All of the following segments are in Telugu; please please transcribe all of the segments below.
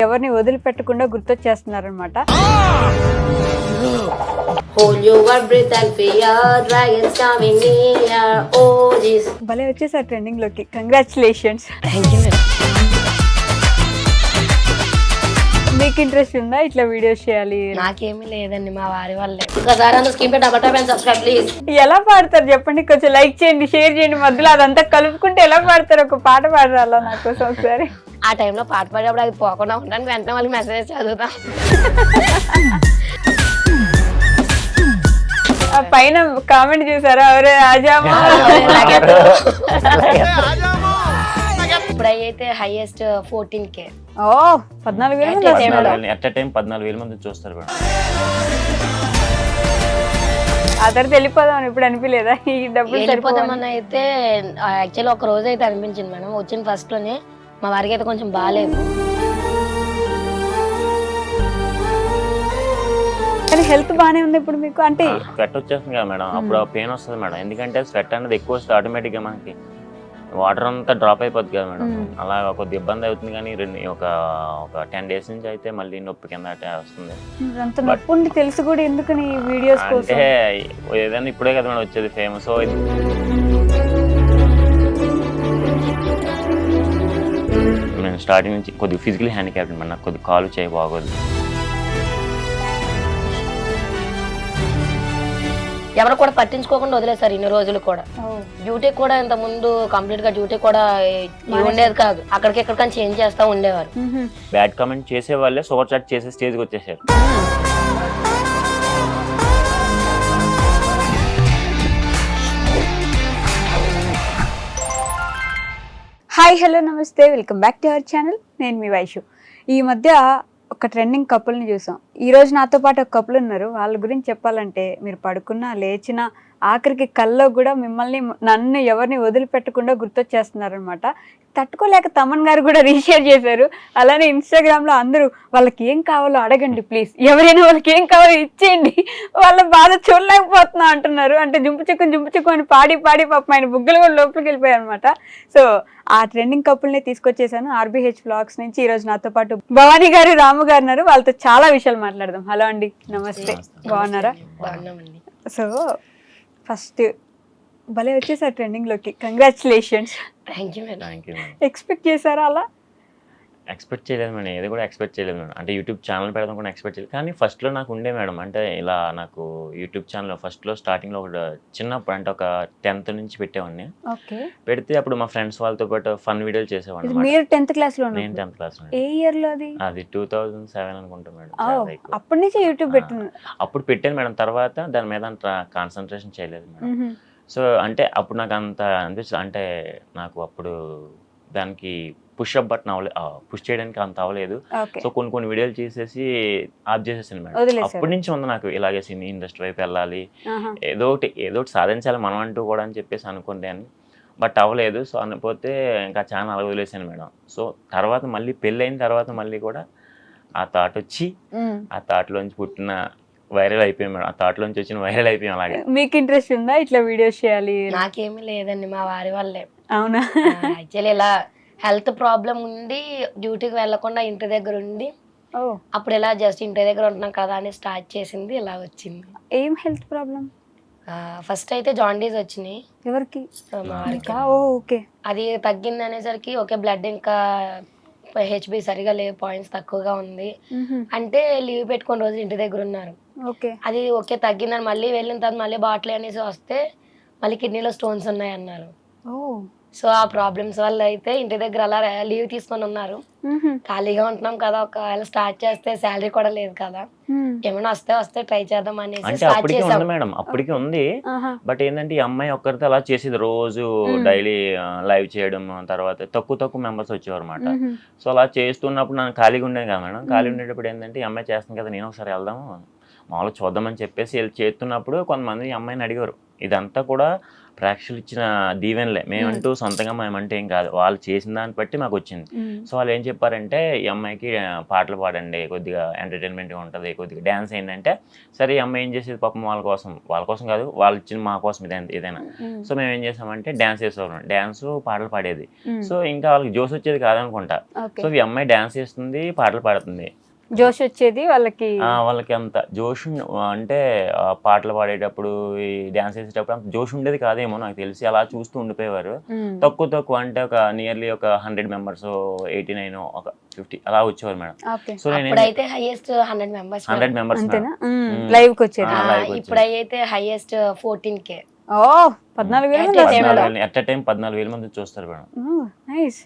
ఎవరిని వదిలిపెట్టకుండా గుర్తొచ్చేస్తున్నారనమాట. భలే వచ్చేసారు ట్రెండింగ్ లోకి. కంగ్రాచులేషన్స్. మీకు ఇంట్రెస్ట్ ఉందా ఇట్లా వీడియోస్ చేయాలి? నాకేమీ లేదండి, మా వారి వాళ్ళే. ఎలా పాడతారు చెప్పండి, కొంచెం లైక్ చేయండి, షేర్ చేయండి, మధ్యలో అదంతా కలుపుకుంటే ఎలా పాడతారు? ఒక పాట పాడరాలా నా కోసం ఒకసారి? ఆ టైంలో పాట పాడేప్పుడు అది పోకుండా ఉండడానికి వెంటనే వాళ్ళకి మెసేజ్ చదువుతాం. పైన కామెంట్ చూసారా? ఎవరే ఆజామా. ఇప్పుడైతే highest 14K. Oh 14,000 at time 14,000 మంది చూస్తారు మేడం. ఆ తర్వాత వెళ్ళిపోదాం ఇప్పుడు అనిపించలేదా? ఈ డబ్బులు వెళ్ళిపోదామని అయితే యాక్చువల్లీ ఒక రోజు అయితే అనిపించింది మేడం. వచ్చిన ఫస్ట్ లోనే మా వారికి అయితే కొంచెం బాగాలేదు. కానీ హెల్త్ బాగానే ఉంది ఇప్పుడు మీకు? అంటే స్వెట్ వచ్చేస్తుంది కదా మేడం, అప్పుడు పెయిన్ వస్తుంది మేడం. ఎందుకంటే స్వెట్ అనేది ఎక్కువ వస్తే ఆటోమేటిక్గా మనకి వాటర్ అంతా డ్రాప్ అయిపోద్ది కదా మేడం. అలా కొద్ది ఇబ్బంది అవుతుంది. కానీ ఒక 10 days నుంచి అయితే మళ్ళీ నొప్పి కింద వస్తుంది. అంత నొప్పి ఉండి తెలుసు కూడా ఎందుకని వీడియోస్ కోసం? అంటే ఏదైనా ఇప్పుడే కదా మేడం వచ్చేది ఫేమస్. నేను స్టార్టింగ్ నుంచి కొద్దిగా ఫిజికల్ హ్యాండిక్యాప్ మేడం. నాకు కొద్దిగా కాలు చేయి బాగోదు. ఎవరు కూడా పట్టించుకోకుండా వదిలేసారు ఇన్ని రోజులు కూడా. డ్యూటీ కూడా ఇంత ముందు కంప్లీట్ గా డ్యూటీ కూడా ఉండేది కాదు, అక్కడికి ఎక్కడికైనా చేంజ్ చేస్తా ఉండేవారు. బ్యాడ్ కామెంట్ చేసే వాళ్ళే సూపర్ చాట్ చేసే స్టేజ్కి వచ్చేసారు. హాయ్, హలో, నమస్తే, welcome back to our channel. నేను మీ వైషు. ఈ మధ్య ఒక ట్రెండింగ్ కపుల్ని చూసాం. ఈ రోజు నాతో పాటు ఒక కపుల్ ఉన్నారు. వాళ్ళ గురించి చెప్పాలంటే మీరు పడుకున్నా లేచినా ఆఖరికి కల్లో కూడా మిమ్మల్ని నన్ను ఎవరిని వదిలిపెట్టకుండా గుర్తొచ్చేస్తున్నారనమాట. తట్టుకోలేక తమన్ గారు కూడా రీషేర్ చేశారు. అలానే ఇన్స్టాగ్రామ్లో అందరూ వాళ్ళకి ఏం కావాలో అడగండి ప్లీజ్, ఎవరైనా వాళ్ళకి ఏం కావాలో ఇచ్చేయండి, వాళ్ళ బాధ చూడలేకపోతున్నా అంటున్నారు. అంటే జుంపు చిక్కు అని పాడి పాపం ఆయన బుగ్గలు కూడా లోపలికి వెళ్ళిపోయాయి అనమాట. సో ఆ ట్రెండింగ్ కపుల్ని తీసుకొచ్చేసాను RBH Vlogs నుంచి. ఈ రోజు నాతో పాటు భవానీ గారు, రాము గారు ఉన్నారు. వాళ్ళతో చాలా విషయాలు మాట్లాడదాం. హలో అండి, నమస్తే, బాగున్నారా? సో ఫస్ట్ భలే వచ్చేసారు ట్రెండింగ్ లోకి. కంగ్రాచులేషన్స్. ఎక్స్పెక్ట్ చేశారా అలా? ఎక్స్పెక్ట్ చేయలేదు మేడం, ఏది కూడా ఎక్స్పెక్ట్ చేయలేదు మేడం. అంటే యూట్యూబ్ ఛానల్ పెడదాం కూడా ఎక్స్పెక్ట్ చేయలేదు. కానీ ఫస్ట్లో నాకు ఉండే మేడం, అంటే ఇలా నాకు యూట్యూబ్ ఛానల్ ఫస్ట్లో స్టార్టింగ్లో ఒక చిన్నప్పుడు అంటే ఒక 10th నుంచి పెట్టేవాడిని. పెడితే అప్పుడు మా ఫ్రెండ్స్ వాళ్ళతో పాటు ఫన్ వీడియోలు చేసేవాడిని. మీరు 10th క్లాస్లో? నేను 10th క్లాస్. ఏ ఇయర్ లో అది? అది 2007 అనుకుంటా మేడం. అప్పటి నుంచి యూట్యూబ్ పెట్టాను. అప్పుడు పెట్టాను మేడం. తర్వాత దాని మీద అంత కాన్సన్ట్రేషన్ చేయలేదు మేడం. సో అంటే అప్పుడు నాకు అంత అనిపిస్తుంది, అంటే నాకు అప్పుడు దానికి పుష్అప్ బటన్ పుష్ చేయడానికి అంత అవ్వలేదు. సో కొన్ని వీడియోలు చేసేసి ఆఫ్ చేసేసాను మేడం. అప్పటి నుంచి ఉంది నాకు ఇలాగే సినీ ఇండస్ట్రీ వైపు వెళ్ళాలి, ఏదో ఒకటి సాధించాలి మనం అంటూ కూడా అని చెప్పేసి అనుకున్నాను. బట్ అవ్వలేదు. సో అనిపోతే ఇంకా ఛానల్ అలా వదిలేసాను మేడం. సో తర్వాత మళ్ళీ పెళ్ళి అయిన తర్వాత మళ్ళీ కూడా ఆ థాట్ వచ్చి ఆ థాట్లోంచి పుట్టిన వైరల్ అయిపోయాం మేడం. ఆ థాట్ లోంచి వచ్చిన వైరల్ అయిపోయాం. అలాగే మీకు ఇంట్రెస్ట్ ఉందా ఇట్లా వీడియోస్ చేయాలి? నాకేమీ లేదండి, మా వారి వాళ్ళే. అవునా? యాక్చువల్లీ ఇలా హెల్త్ ప్రాబ్లం ఉండి డ్యూటీకి వెళ్ళకుండా ఇంటి దగ్గర ఉండి అప్పుడు ఇలా జస్ట్ ఇంటి దగ్గర ఉంటున్నాం కదా అని స్టార్ట్ చేసింది. ఇలా వచ్చింది. ఏం హెల్త్ ప్రాబ్లం? ఫస్ట్ అయితే జాండీస్ వచ్చినాయి. ఎవరికి? ఓకే. అది తగ్గింది అనేసరికి ఓకే బ్లడ్ ఇంకా HB సరిగా లేదు, పాయింట్స్ తక్కువగా ఉంది అంటే లీవ్ పెట్టుకుని రోజు ఇంటి దగ్గర ఉన్నారు. అది ఓకే తగ్గిందని మళ్ళీ వెళ్ళిన తర్వాత మళ్ళీ బాటిల్ అనేసి వస్తే మళ్ళీ కిడ్నీలో స్టోన్స్ ఉన్నాయి అన్నారు. సో ఆ ప్రాబ్లమ్స్ వల్ల అయితే ఇంటి దగ్గర అలా లీవ్ తీసుకొని ఉన్నారు. ఖాళీగా ఉంటున్నాం కదా, ఒకవేళ స్టార్ట్ చేస్తే శాలరీ కూడా లేదు కదా, ఏమైనా వస్తే ట్రై చేద్దాం అనేసి స్టార్ట్ చేసాం మేడం. అప్పటికి ఉంది. బట్ ఏంటంటే ఈ అమ్మాయి ఒక్కరితో అలా చేసేది, రోజు డైలీ లైవ్ చేయడం, తర్వాత తక్కువ మెంబర్స్ వచ్చేవారు అనమాట. సో అలా చేస్తున్నప్పుడు నాకు ఖాళీగా ఉండేది కదా మేడం. ఖాళీ ఉండేటప్పుడు ఏంటంటే ఈ అమ్మాయి చేస్తుంది కదా, నేను ఒకసారి వెళ్దాము మామూలుగా చూద్దామని చెప్పేసి వెళ్ళి చేస్తున్నప్పుడు కొంతమంది ఈ అమ్మాయిని అడిగారు. ఇదంతా కూడా ప్రేక్షకులు ఇచ్చిన దీవెనలే, మేమంటూ సొంతంగా మేమంటే ఏం కాదు, వాళ్ళు చేసిన దాన్ని బట్టి మాకు వచ్చింది. సో వాళ్ళు ఏం చెప్పారంటే ఈ అమ్మాయికి పాటలు పాడండి, కొద్దిగా ఎంటర్టైన్మెంట్గా ఉంటుంది, కొద్దిగా డ్యాన్స్ ఏంటంటే, సరే ఈ అమ్మాయి ఏం చేసేది పాపం వాళ్ళ కోసం కాదు, వాళ్ళు ఇచ్చిన మా కోసం ఏదైనా. సో మేము ఏం చేసామంటే డ్యాన్స్ చేసేవాళ్ళం, డ్యాన్స్ పాటలు పాడేది. సో ఇంకా వాళ్ళకి జోష్ వచ్చేది కాదనుకుంటా. సో ఈ అమ్మాయి డ్యాన్స్ చేస్తుంది, పాటలు పాడుతుంది, జోష్ వచ్చేది వాళ్ళకి. వాళ్ళకి అంత జోష్ అంటే పాటలు పాడేటప్పుడు ఈ డాన్స్ చేసేటప్పుడు అంత జోష్ ఉండేది కాదేమో నాకు తెలిసి, అలా చూస్తూ ఉండిపోయేవారు. తక్కువ అంటే ఒక నియర్లీ ఒక 100 మెంబర్స్, 89 ఒక 50 అలా వచ్చేవారు మేడం. సో ఇప్పుడైతే హైయెస్ట్ 100 మెంబర్స్. 100 మెంబర్స్ లైవ్ కి వచ్చేది. ఇప్పుడైతే highest 14K. Oh 14,000 at time 14,000 మంది చూస్తారు మేడం. నైస్.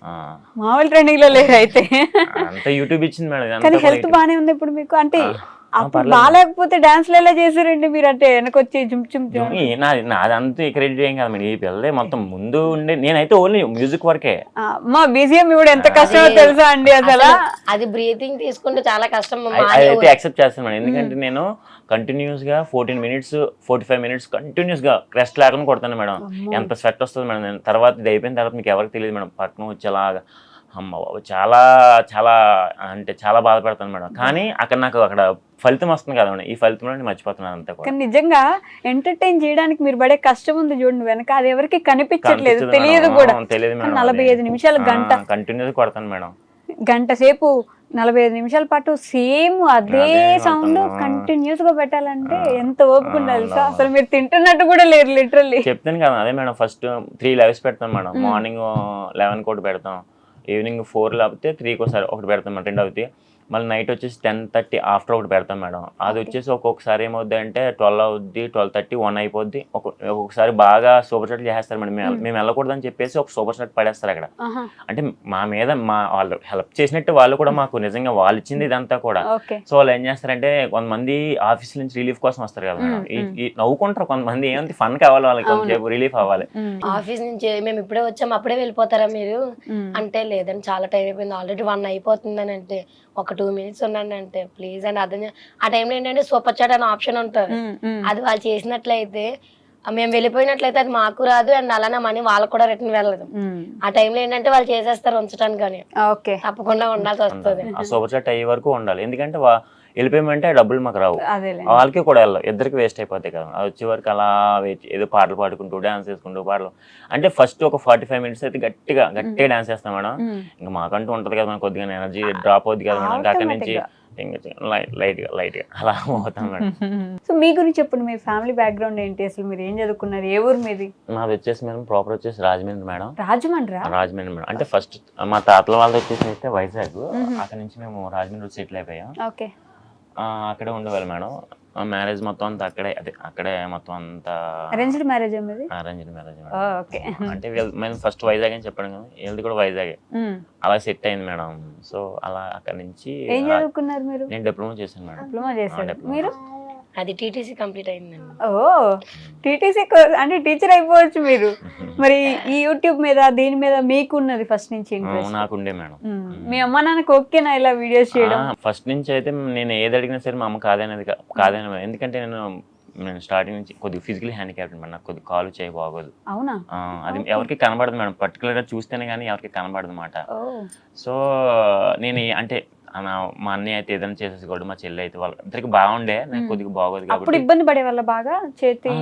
మామూలు ట్రెండింగ్ లో లేరు అయితే. అంతా యూట్యూబ్ ఇచ్చింది మేడం. కానీ హెల్త్ బానే ఉంది ఇప్పుడు మీకు? అంటే అప్పుడు బాగాలేకపోతే డాన్స్లు ఎలా చేసారండి మీరు? అంటే వెనకొచ్చి నాదంతా క్రెడిట్ ఏం కాదు మేడం, ఈ పిల్లలే మొత్తం ముందు ఉండే, నేనైతే ఓన్లీ మ్యూజిక్ వరకే. మా బీజిఎం ఇప్పుడు ఎంత కష్టమో తెలుసా అండి అసలు. అది బ్రీతింగ్ తీసుకుంటే చాలా కష్టం. అయితే యాక్సెప్ట్ చేస్తాను మేడం, ఎందుకంటే నేను కంటిన్యూస్ గా 14 minutes 45 minutes కంటిన్యూస్ గా రెస్ట్ లేకుండా కొడతాను మేడం. ఎంత స్వెట్ వస్తుంది మేడం. నేను తర్వాత ఇది అయిపోయిన తర్వాత మీకు ఎవరికి తెలియదు మేడం, పక్కన వచ్చేలాగా అమ్మ బాబు చాలా చాలా అంటే చాలా బాధపడతాను మేడం. కానీ అక్కడ ఫలితం వస్తుంది కదా మేడం, ఈ ఫలితంలో నేను మర్చిపోతున్నాను అంతా కూడా. కానీ నిజంగా ఎంటర్టైన్ చేయడానికి మీరు పడే కష్టం ఉంది చూడండి వెనక, అది ఎవరికి కనిపించట్లేదు, తెలియదు కూడా. తెలియదు మేడం. 45 నిమిషాలు గంట కంటిన్యూస్ కొడతాను మేడం. గంట సేపు 45 నిమిషాల పాటు సేమ్ అదే సౌండ్ కంటిన్యూస్ గా పెట్టాలంటే ఎంత ఓపిక ఉండాలి సార్. అసలు మీరు తింటున్నట్టు కూడా లేరు లిటరల్లీ. చెప్తాను కదా, అదే మేడం ఫస్ట్ 3 lives పెడతాం మేడం. మార్నింగ్ 11 ఒకటి పెడతాం, ఈవినింగ్ 4 లేకపోతే 3 ఒకటి పెడతాం మేడం, 2 అవుతాయి. మళ్ళీ నైట్ వచ్చేసి 10:30 ఆఫ్టర్ ఒకటి పెడతాం మేడం. అది వచ్చేసి ఒక్కొక్కసారి ఏమవుద్ది అంటే 12 అవుద్ది, 12:30, 1 అయిపోద్ది. ఒక్కొక్కసారి బాగా సూపర్ షాట్ చేస్తారు మేడం. మేము వెళ్ళకూడదని చెప్పేసి ఒక సూపర్ షాట్ పడేస్తారు అక్కడ. అంటే మా మీద వాళ్ళు హెల్ప్ చేసినట్టు వాళ్ళు కూడా మాకు నిజంగా వాళ్ళు ఇచ్చింది ఇదంతా కూడా. సో వాళ్ళు ఏం చేస్తారంటే కొంతమంది ఆఫీస్ నుంచి రిలీఫ్ కోసం వస్తారు కదా మేడం, నవ్వుకుంటారు కొంతమంది, ఏమంటే ఫన్ కావాలి వాళ్ళకి, కొంచెం రిలీఫ్ అవ్వాలి. ఆఫీస్ నుంచి మేము ఇప్పుడే వచ్చాము అప్పుడే వెళ్ళిపోతారా మీరు అంటే, లేదని చాలా టైం అయిపోయింది, ఆల్రెడీ 1 అయిపోతుందని అంటే, ఒక 2 minutes ఉండండి అంటే ప్లీజ్ అండి. అదే ఆ టైంలో ఏంటంటే సూపర్ చాట్ అనే ఆప్షన్ ఉంటుంది, అది వాళ్ళు చేసినట్లయితే మేము వెళ్ళిపోయినట్లయితే అది మాకు రాదు, అండ్ అలానే మనీ వాళ్ళకు కూడా రిటర్న్ వెళ్ళదు. ఆ టైంలో ఏంటంటే వాళ్ళు చేసేస్తారు ఉంచడానికి, కానీ తప్పకుండా ఉండాల్సి వస్తుంది. ఆ సూపర్ చాట్ అయ్యే వరకు ఉండాలి, ఎందుకంటే వెళ్ళిపోయామంటే డబ్బులు మాకు రావు, వాళ్ళకి కూడా వెళ్ళవు, ఇద్దరికి వేస్ట్ అయిపోతాయి కదా. అది వచ్చే వరకు అలా ఏదో పాటలు పాడుకుంటూ డాన్స్ చేసుకుంటూ పాటలు అంటే ఫస్ట్ ఒక 45 minutes అయితే గట్టిగా డాన్స్ చేస్తాం మేడం. ఇంకా మాకంటూ ఉంటది కదా మనకు, కొద్దిగా ఎనర్జీ డ్రాప్ అవుద్ది కదా మేడం. ఇంకా అక్కడి నుంచి లైట్ గా అలా పోతాం మేడం. సో మీ గురించి చెప్పండి, మీ ఫ్యామిలీ బ్యాక్గ్రౌండ్ ఏంటి, అసలు మీరు ఏం చదువుకున్నారు, ఏ ఊరు మీది? మాది వచ్చేసి మేడం ప్రాపర్ వచ్చేసి రాజమండ్రి మేడం. రాజమండ్రి మేడం. అంటే ఫస్ట్ మా తాతల వాళ్ళది వచ్చేసి అయితే వైజాగ్, అక్కడ నుంచి మేము రాజమండ్రి సెటిల్ అయిపోయాం. అక్కడే ఉండేవాళ్ళు మేడం. మ్యారేజ్ మొత్తం అంతా అక్కడే మొత్తం అంతా అరేంజ్డ్ మ్యారేజ్. అంటే మేము ఫస్ట్ వైజాగ్ అని చెప్పాను కదా, వీళ్ళది కూడా వైజాగ్, అలా సెట్ అయింది మేడం. సో అలా అక్కడ నుంచి ఏం చదువుకున్నారు మీరు? నేను డిప్లొమా చేశాను మేడం. డిప్లొమా చేశారు మీరు? అది టీటీసీ కంప్లీట్ అయిందండి. ఓ టీటీసీ అంటే టీచర్ అయిపోవచ్చు మీరు. మరి ఈ యూట్యూబ్ మీద దీని మీద మీకు ఉన్నది ఫస్ట్ నుంచి ఇంట్రెస్ట్? నాకుండే మేడం. మీ అమ్మ నాన్నకి ఓకేనా ఇలా వీడియోస్ చేయడం? ఫస్ట్ నుంచి అయితే నేను ఏది అడిగినా సరే మా అమ్మ కాదనేది. ఎందుకంటే నేను స్టార్టింగ్ నుంచి కొద్దిగా ఫిజికల్ హ్యాండిక్యాప్డ్ మేడం, నాకు కొద్దిగా కాలు చేయ బాగోదు. అవునా? అది ఎవరికి కనబడదు మేడం, పర్టికులర్ గా చూస్తేనే కానీ ఎవరికి కనబడదు అన్నమాట. సో నేను అంటే మా అన్నయ్య అయితే ఏదైనా చేసేసుకోవడం, మా చెల్లి అయితే వాళ్ళ ఇద్దరికి బాగుండే, నాకు కొద్దిగా బాగోదు కాబట్టి ఇబ్బంది పడే వాళ్ళ బాగా చేతి.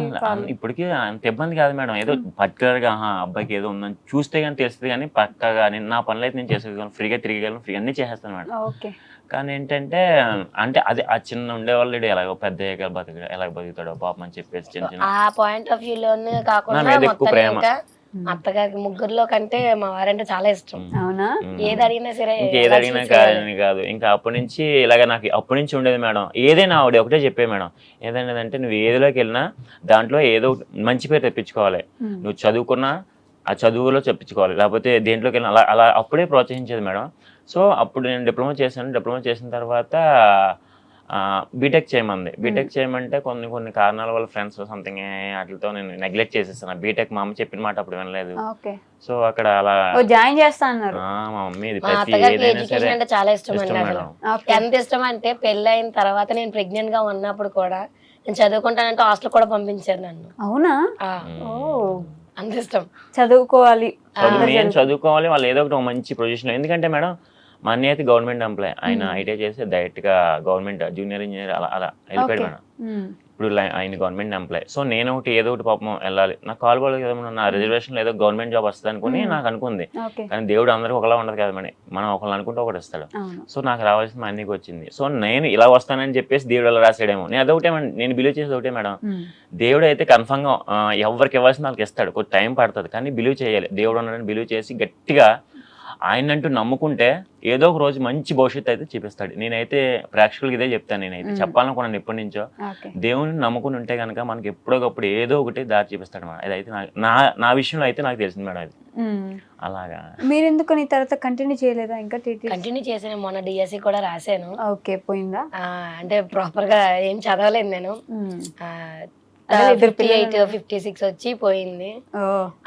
ఇప్పటికీ అంత ఇబ్బంది కాదు మేడం, ఏదో పర్టికులర్ గా అబ్బాయికి ఏదో ఉందని చూస్తే కానీ తెలుస్తుంది, కానీ పక్కగా నేను నా పనులు అయితే నేను చేసేయగలను, ఫ్రీగా తిరిగలను, ఫ్రీగా అన్ని చేసేస్తాను మేడం. కానీ ఏంటంటే అంటే అది ఆ చిన్న ఉండేవాళ్ళు ఎలాగో పెద్ద ఎలా బతుకుతాడో పాపం అని చెప్పేసి చిన్న చిన్న ఆ పాయింట్ ఆఫ్ వ్యూ లోనే కాకుండా ఎక్కువ ప్రేమ. అత్తగారికి ముగ్గురులో కంటే మా వారంటే చాలా ఇష్టం. ఏది అడిగినా సరే, ఇంకేది అడిగినా కాదు. ఇంకా అప్పటి నుంచి ఇలాగ నాకు అప్పటి నుంచి ఉండేది మేడం. ఏదైనా ఆవిడ ఒకటే చెప్పే మేడం, ఏదైనా అంటే నువ్వు ఏదిలోకి వెళ్ళినా దాంట్లో ఏదో మంచి పేరు తెప్పించుకోవాలి, నువ్వు చదువుకున్నా ఆ చదువులో చెప్పించుకోవాలి, లేకపోతే దేంట్లోకి వెళ్ళినా అలా అలా అప్పుడే ప్రోత్సహించేది మేడం. సో అప్పుడు నేను డిప్లొమా చేసిన తర్వాత బీటెక్ చేయమంది. బీటెక్ చేయమంటే కొన్ని కారణాల వల్ల ఫ్రెండ్స్ సంథింగ్ వాటితో నేను నెగ్లెక్ట్ చేసేస్తాను బీటెక్. మా అమ్మ చెప్పిన మాట అప్పుడు వినలేదు. సో అక్కడ అలా జాయిన్ చేస్తా అన్నారు. మా మమ్మీ ఎడ్యుకేషన్ అంటే చాలా ఇష్టం అండి. ఎంత ఇష్టం అంటే పెళ్లి అయిన తర్వాత నేను ప్రెగ్నెంట్ గా ఉన్నప్పుడు కూడా నేను చదువుకుంటానంటే హాస్టల్ కూడా పంపించారు నన్ను. అవునా? అంత ఇష్టం. చదువుకోవాలి. నేను చదువుకోవాలి, వాళ్ళు ఏదో ఒకటి ఒక మంచి పొజిషన్. ఎందుకంటే మేడం మా అన్నయ్య అయితే గవర్నమెంట్ ఎంప్లాయ్, ఆయన ఐటీఐ చేసి డైరెక్ట్ గా గవర్నమెంట్ జూనియర్ ఇంజనీర్ అలా అలా వెళ్ళిపోయాడు మేడం. ఇప్పుడు ఆయన గవర్నమెంట్ ఎంప్లాయ్. సో నేను ఒకటి ఏదో ఒకటి పాపం వెళ్ళాలి, నాకు కాల్ బాగా కదా, నా రిజర్వేషన్ ఏదో గవర్నమెంట్ జాబ్ వస్తుంది అనుకుని నాకు అనుకుంది. కానీ దేవుడు అందరికీ ఒకలా ఉండదు కదా మేడం, మనం ఒకళ్ళు అనుకుంటే ఒకటి ఇస్తాడు. సో నాకు రావాల్సిన మా అన్నయ్యకి వచ్చింది. సో నేను ఇలా వస్తానని చెప్పేసి దేవుడు అలా రాసాడేమో. నేను అదొకటే నేను బిలీవ్ చేసేది ఒకటే మేడం, దేవుడు అయితే కన్ఫర్మ్ గా ఎవరికి ఇవ్వాల్సిన వాళ్ళకి ఇస్తాడు, కొంచెం టైం పడుతుంది కానీ బిలీవ్ చేయాలి. దేవుడు ఉన్నాడని బిలీవ్ చేసి గట్టిగా ఆయన అంటూ నమ్ముకుంటే ఏదో ఒక రోజు మంచి భవిష్యత్తు అయితే చూపిస్తాడు. నేనైతే ప్రేక్షకులకి ఇదే చెప్తాను, నేనైతే చెప్పాలనుకున్నాను ఎప్పటి నుంచో, దేవుని నమ్ముకుని ఉంటే కనుక మనకి ఎప్పుడొకప్పుడు ఏదో ఒకటి దారి చూపిస్తాడు మేడం. అదైతే నా విషయంలో అయితే నాకు తెలిసింది మేడం అది. అలాగా మీరు ఎందుకు నీ తర్వాత కంటిన్యూ చేయలేదా? ఇంకా కంటిన్యూ చేసాను, మొన్న డిఎస్సి కూడా రాశాను. ఓకే, పోయిందా? అంటే ప్రాపర్ గా ఏం చదవలేదు నేను. 58, 56 వచ్చి పోయింది.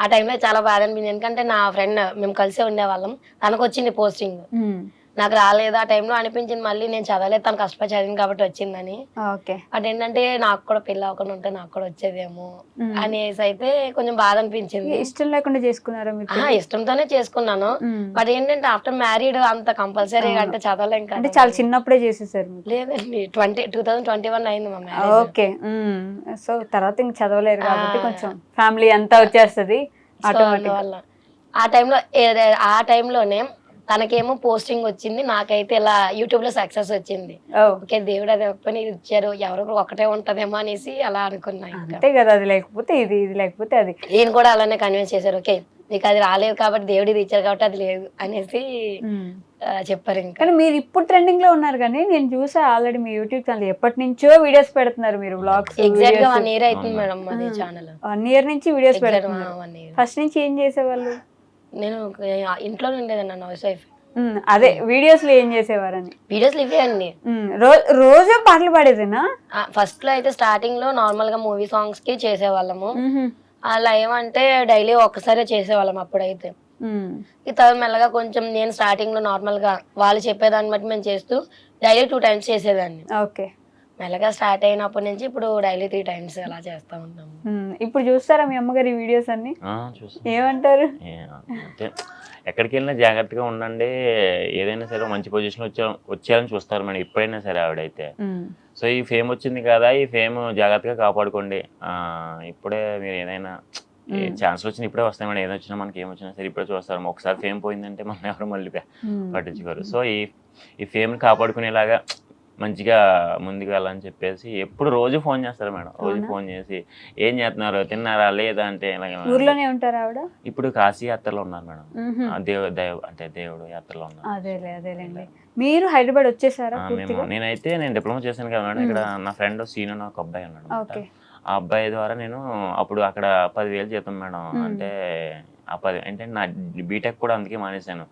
ఆ టైంలో చాలా బాధ అనిపించింది, ఎందుకంటే నా ఫ్రెండ్ మేము కలిసే ఉండేవాళ్ళం, తనకు వచ్చింది పోస్టింగ్, నాకు రాలేదు. ఆ టైంలో అనిపించింది మళ్ళీ నేను చదవలేదు, తను కష్టపడి చదివింది కాబట్టి వచ్చిందని. బట్ ఏంటంటే నాకు కూడా పెళ్ళి అవ్వకుండా ఉంటే నాకు కూడా వచ్చేదేమో అనేసి అయితే కొంచెం బాధ అనిపించింది. ఇష్టం లేకుండా చేసుకున్నారా మీరు? ఇష్టంతోనే చేసుకున్నాను. బట్ ఏంటంటే ఆఫ్టర్ మ్యారీడ్ అంత కంపల్సరీ అంటే చదవలేం కదా. అంటే చాలా చిన్నప్పుడే చేసేసారు? లేదండి, 2021 అయింది మా మ్యారేజ్. ఓకే, సో తర్వాత ఇంక చదవలేరు కాబట్టి కొంచెం ఫ్యామిలీ అంతా వచ్చేస్తుంది వల్ల. ఆ టైంలోనే తనకేమో పోస్టింగ్ వచ్చింది, నాకైతే ఇలా యూట్యూబ్ లో సక్సెస్ వచ్చింది. ఓకే, దేవుడు అది పని ఇచ్చారు, ఎవరొకరు ఒకటే ఉంటదేమో అనేసి అలా అనుకున్నా. అంతే కదా, అది లేకపోతే ఇది, ఇది లేకపోతే అది. ఈయన కూడా అలానే కన్విన్స్ చేశారు, ఓకే నీకు అది రాలేదు కాబట్టి దేవుడు ఇది ఇచ్చారు కాబట్టి అది లేదు అనేసి చెప్పారు. ఇంకా కానీ మీరు ఇప్పుడు ట్రెండింగ్ లో ఉన్నారు, కానీ నేను చూసా ఆల్రెడీ మీ యూట్యూబ్ ఛానల్ ఎప్పటి నుంచో వీడియోస్ పెడుతున్నారు మీరు, వ్లాగ్స్. ఎగ్జాక్ట్ గా 1 year అవుతుంది మేడం అది ఛానల్. 1 year నుంచి వీడియోస్ పెడుతున్నారు. ఫస్ట్ నుంచి ఏం చేసేవాళ్ళు? నేను ఇంట్లో ఉండేదన్న హౌస్ వైఫ్. అదే వీడియోస్ లో ఏం చేసేవారని? వీడియోస్ లో ఇవే అండి, రోజు పాటలు పాడేదేనా? ఫస్ట్ లో అయితే స్టార్టింగ్ లో నార్మల్ గా మూవీ సాంగ్స్ కి చేసేవాళ్ళము. అలా ఏమంటే డైలీ ఒక్కసారి చేసేవాళ్ళం అప్పుడైతే. ఈ తర్వాత మెల్లగా కొంచెం నేను స్టార్టింగ్ లో నార్మల్ గా వాళ్ళు చెప్పేదాన్ని బట్టి మేము చేస్తూ డైలీ 2 times చేసేదాన్ని. ఓకే, మెల్లగా స్టార్ట్ అయినప్పటి నుంచి ఇప్పుడు డైలీ 3 times అలా చేస్తా ఉంటాము. ఇప్పుడు చూస్తారా మీ అమ్మగారి వీడియోస్ అన్ని? ఏమంటారు? ఎక్కడికి వెళ్ళినా జాగ్రత్తగా ఉండండి, ఏదైనా సరే మంచి పొజిషన్ వచ్చేయాలని చూస్తారు మేడం ఎప్పుడైనా సరే ఆవిడైతే. సో ఈ ఫేమ్ వచ్చింది కదా, ఈ ఫేమ్ జాగ్రత్తగా కాపాడుకోండి. ఇప్పుడే మీరు ఏదైనా ఛాన్స్ వచ్చిన ఇప్పుడే వస్తాయి మేడం, ఏదో వచ్చినా మనకి ఏమొచ్చినా సరే ఇప్పుడే చూస్తారు. ఒకసారి ఫేమ్ పోయిందంటే మనం ఎవరు మళ్ళీ పట్టించుకోరు. సో ఈ ఫేమ్ కాపాడుకునేలాగా మంచిగా ముందుకు వెళ్ళాలని చెప్పేసి ఎప్పుడు రోజు ఫోన్ చేస్తారు మేడం. రోజు ఫోన్ చేసి ఏం చేస్తున్నారు, తిన్నారా లేదా అంటే. ఊర్లోనే ఉంటారు ఆవిడ? ఇప్పుడు కాశీ యాత్రలో ఉన్నారు మేడం, దేవుడు యాత్రలో ఉన్నారు. అదేలేండి. మీరు హైదరాబాద్ వచ్చేసారా? నేను డిప్లొమా చేశాను కదా మేడం. ఇక్కడ నా ఫ్రెండ్ సీను ఒక అబ్బాయి అన్నాడు, ఆ అబ్బాయి ద్వారా నేను అప్పుడు అక్కడ 10,000 జీతం మేడం. అంటే ఆ 10 ఏంటంటే నా బీటెక్ కూడా అందుకే మానేశాను.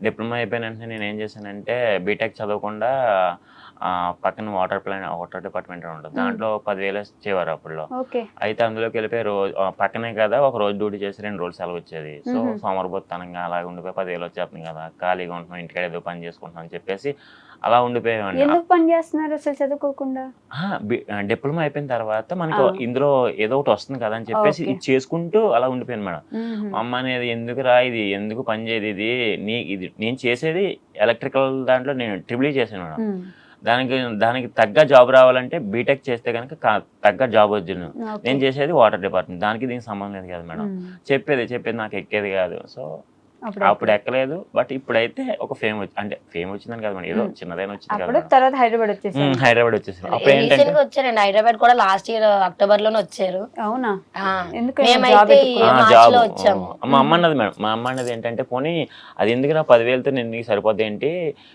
డిప్లొమా అయిపోయిన వెంటనే నేను ఏం చేశానంటే బీటెక్ చదవకుండా పక్కన వాటర్ డిపార్ట్మెంట్ ఉంటుంది, దాంట్లో 10,000 ఇచ్చేవారు అప్పుడులో. అయితే అందులోకి వెళ్ళిపోయి రోజు పక్కనే కదా, ఒక రోజు డ్యూటీ చేసి 2 రోజులు సెలవు వచ్చేది. సో సోమరబోత్తనంగా అలాగే ఉండిపోయి 10,000 వచ్చేస్తుంది కదా, ఖాళీగా ఉంటున్నాం ఇంటికాడ ఏదో పని చేసుకుంటున్నాం అని చెప్పేసి అలా ఉండిపోయామండి. ఎందుకు పని చేస్తున్నారు అసలు చదువుకోకుండా? డిప్లొమా అయిపోయిన తర్వాత మనకు ఇందులో ఏదో ఒకటి వస్తుంది కదా అని చెప్పేసి ఇది చేసుకుంటూ అలా ఉండిపోయాను మేడం. మా అమ్మ అనేది ఎందుకు రా, ఇది ఎందుకు పని చేయదు, ఇది నేను చేసేది ఎలక్ట్రికల్ దాంట్లో నేను ట్రిపుల్ ఈ చేశాను మేడం. దానికి తగ్గ జాబ్ రావాలంటే బీటెక్ చేస్తే కనుక తగ్గ జాబ్ వచ్చును. నేను చేసేది వాటర్ డిపార్ట్మెంట్, దానికి దీనికి సంబంధం లేదు కదా మేడం. చెప్పేది నాకు ఎక్కేది కాదు. సో అప్పుడు ఎక్కలేదు. బట్ ఇప్పుడైతే ఒక ఫేమ్ వచ్చిందని కదా మేడం, ఏదో చిన్నదైనా వచ్చింది కదా. తర్వాత హైదరాబాద్ వచ్చేసారు. అప్పుడు ఏంటంటే వచ్చారండి హైదరాబాద్ కూడా లాస్ట్ ఇయర్ అక్టోబర్ లోనే వచ్చారు. అవునా? మా అమ్మ అన్నది మేడం, మా అమ్మ అన్నది ఏంటంటే పోనీ అది ఎందుకు నా 10,000తో నేను సరిపోద్ది ఏంటి,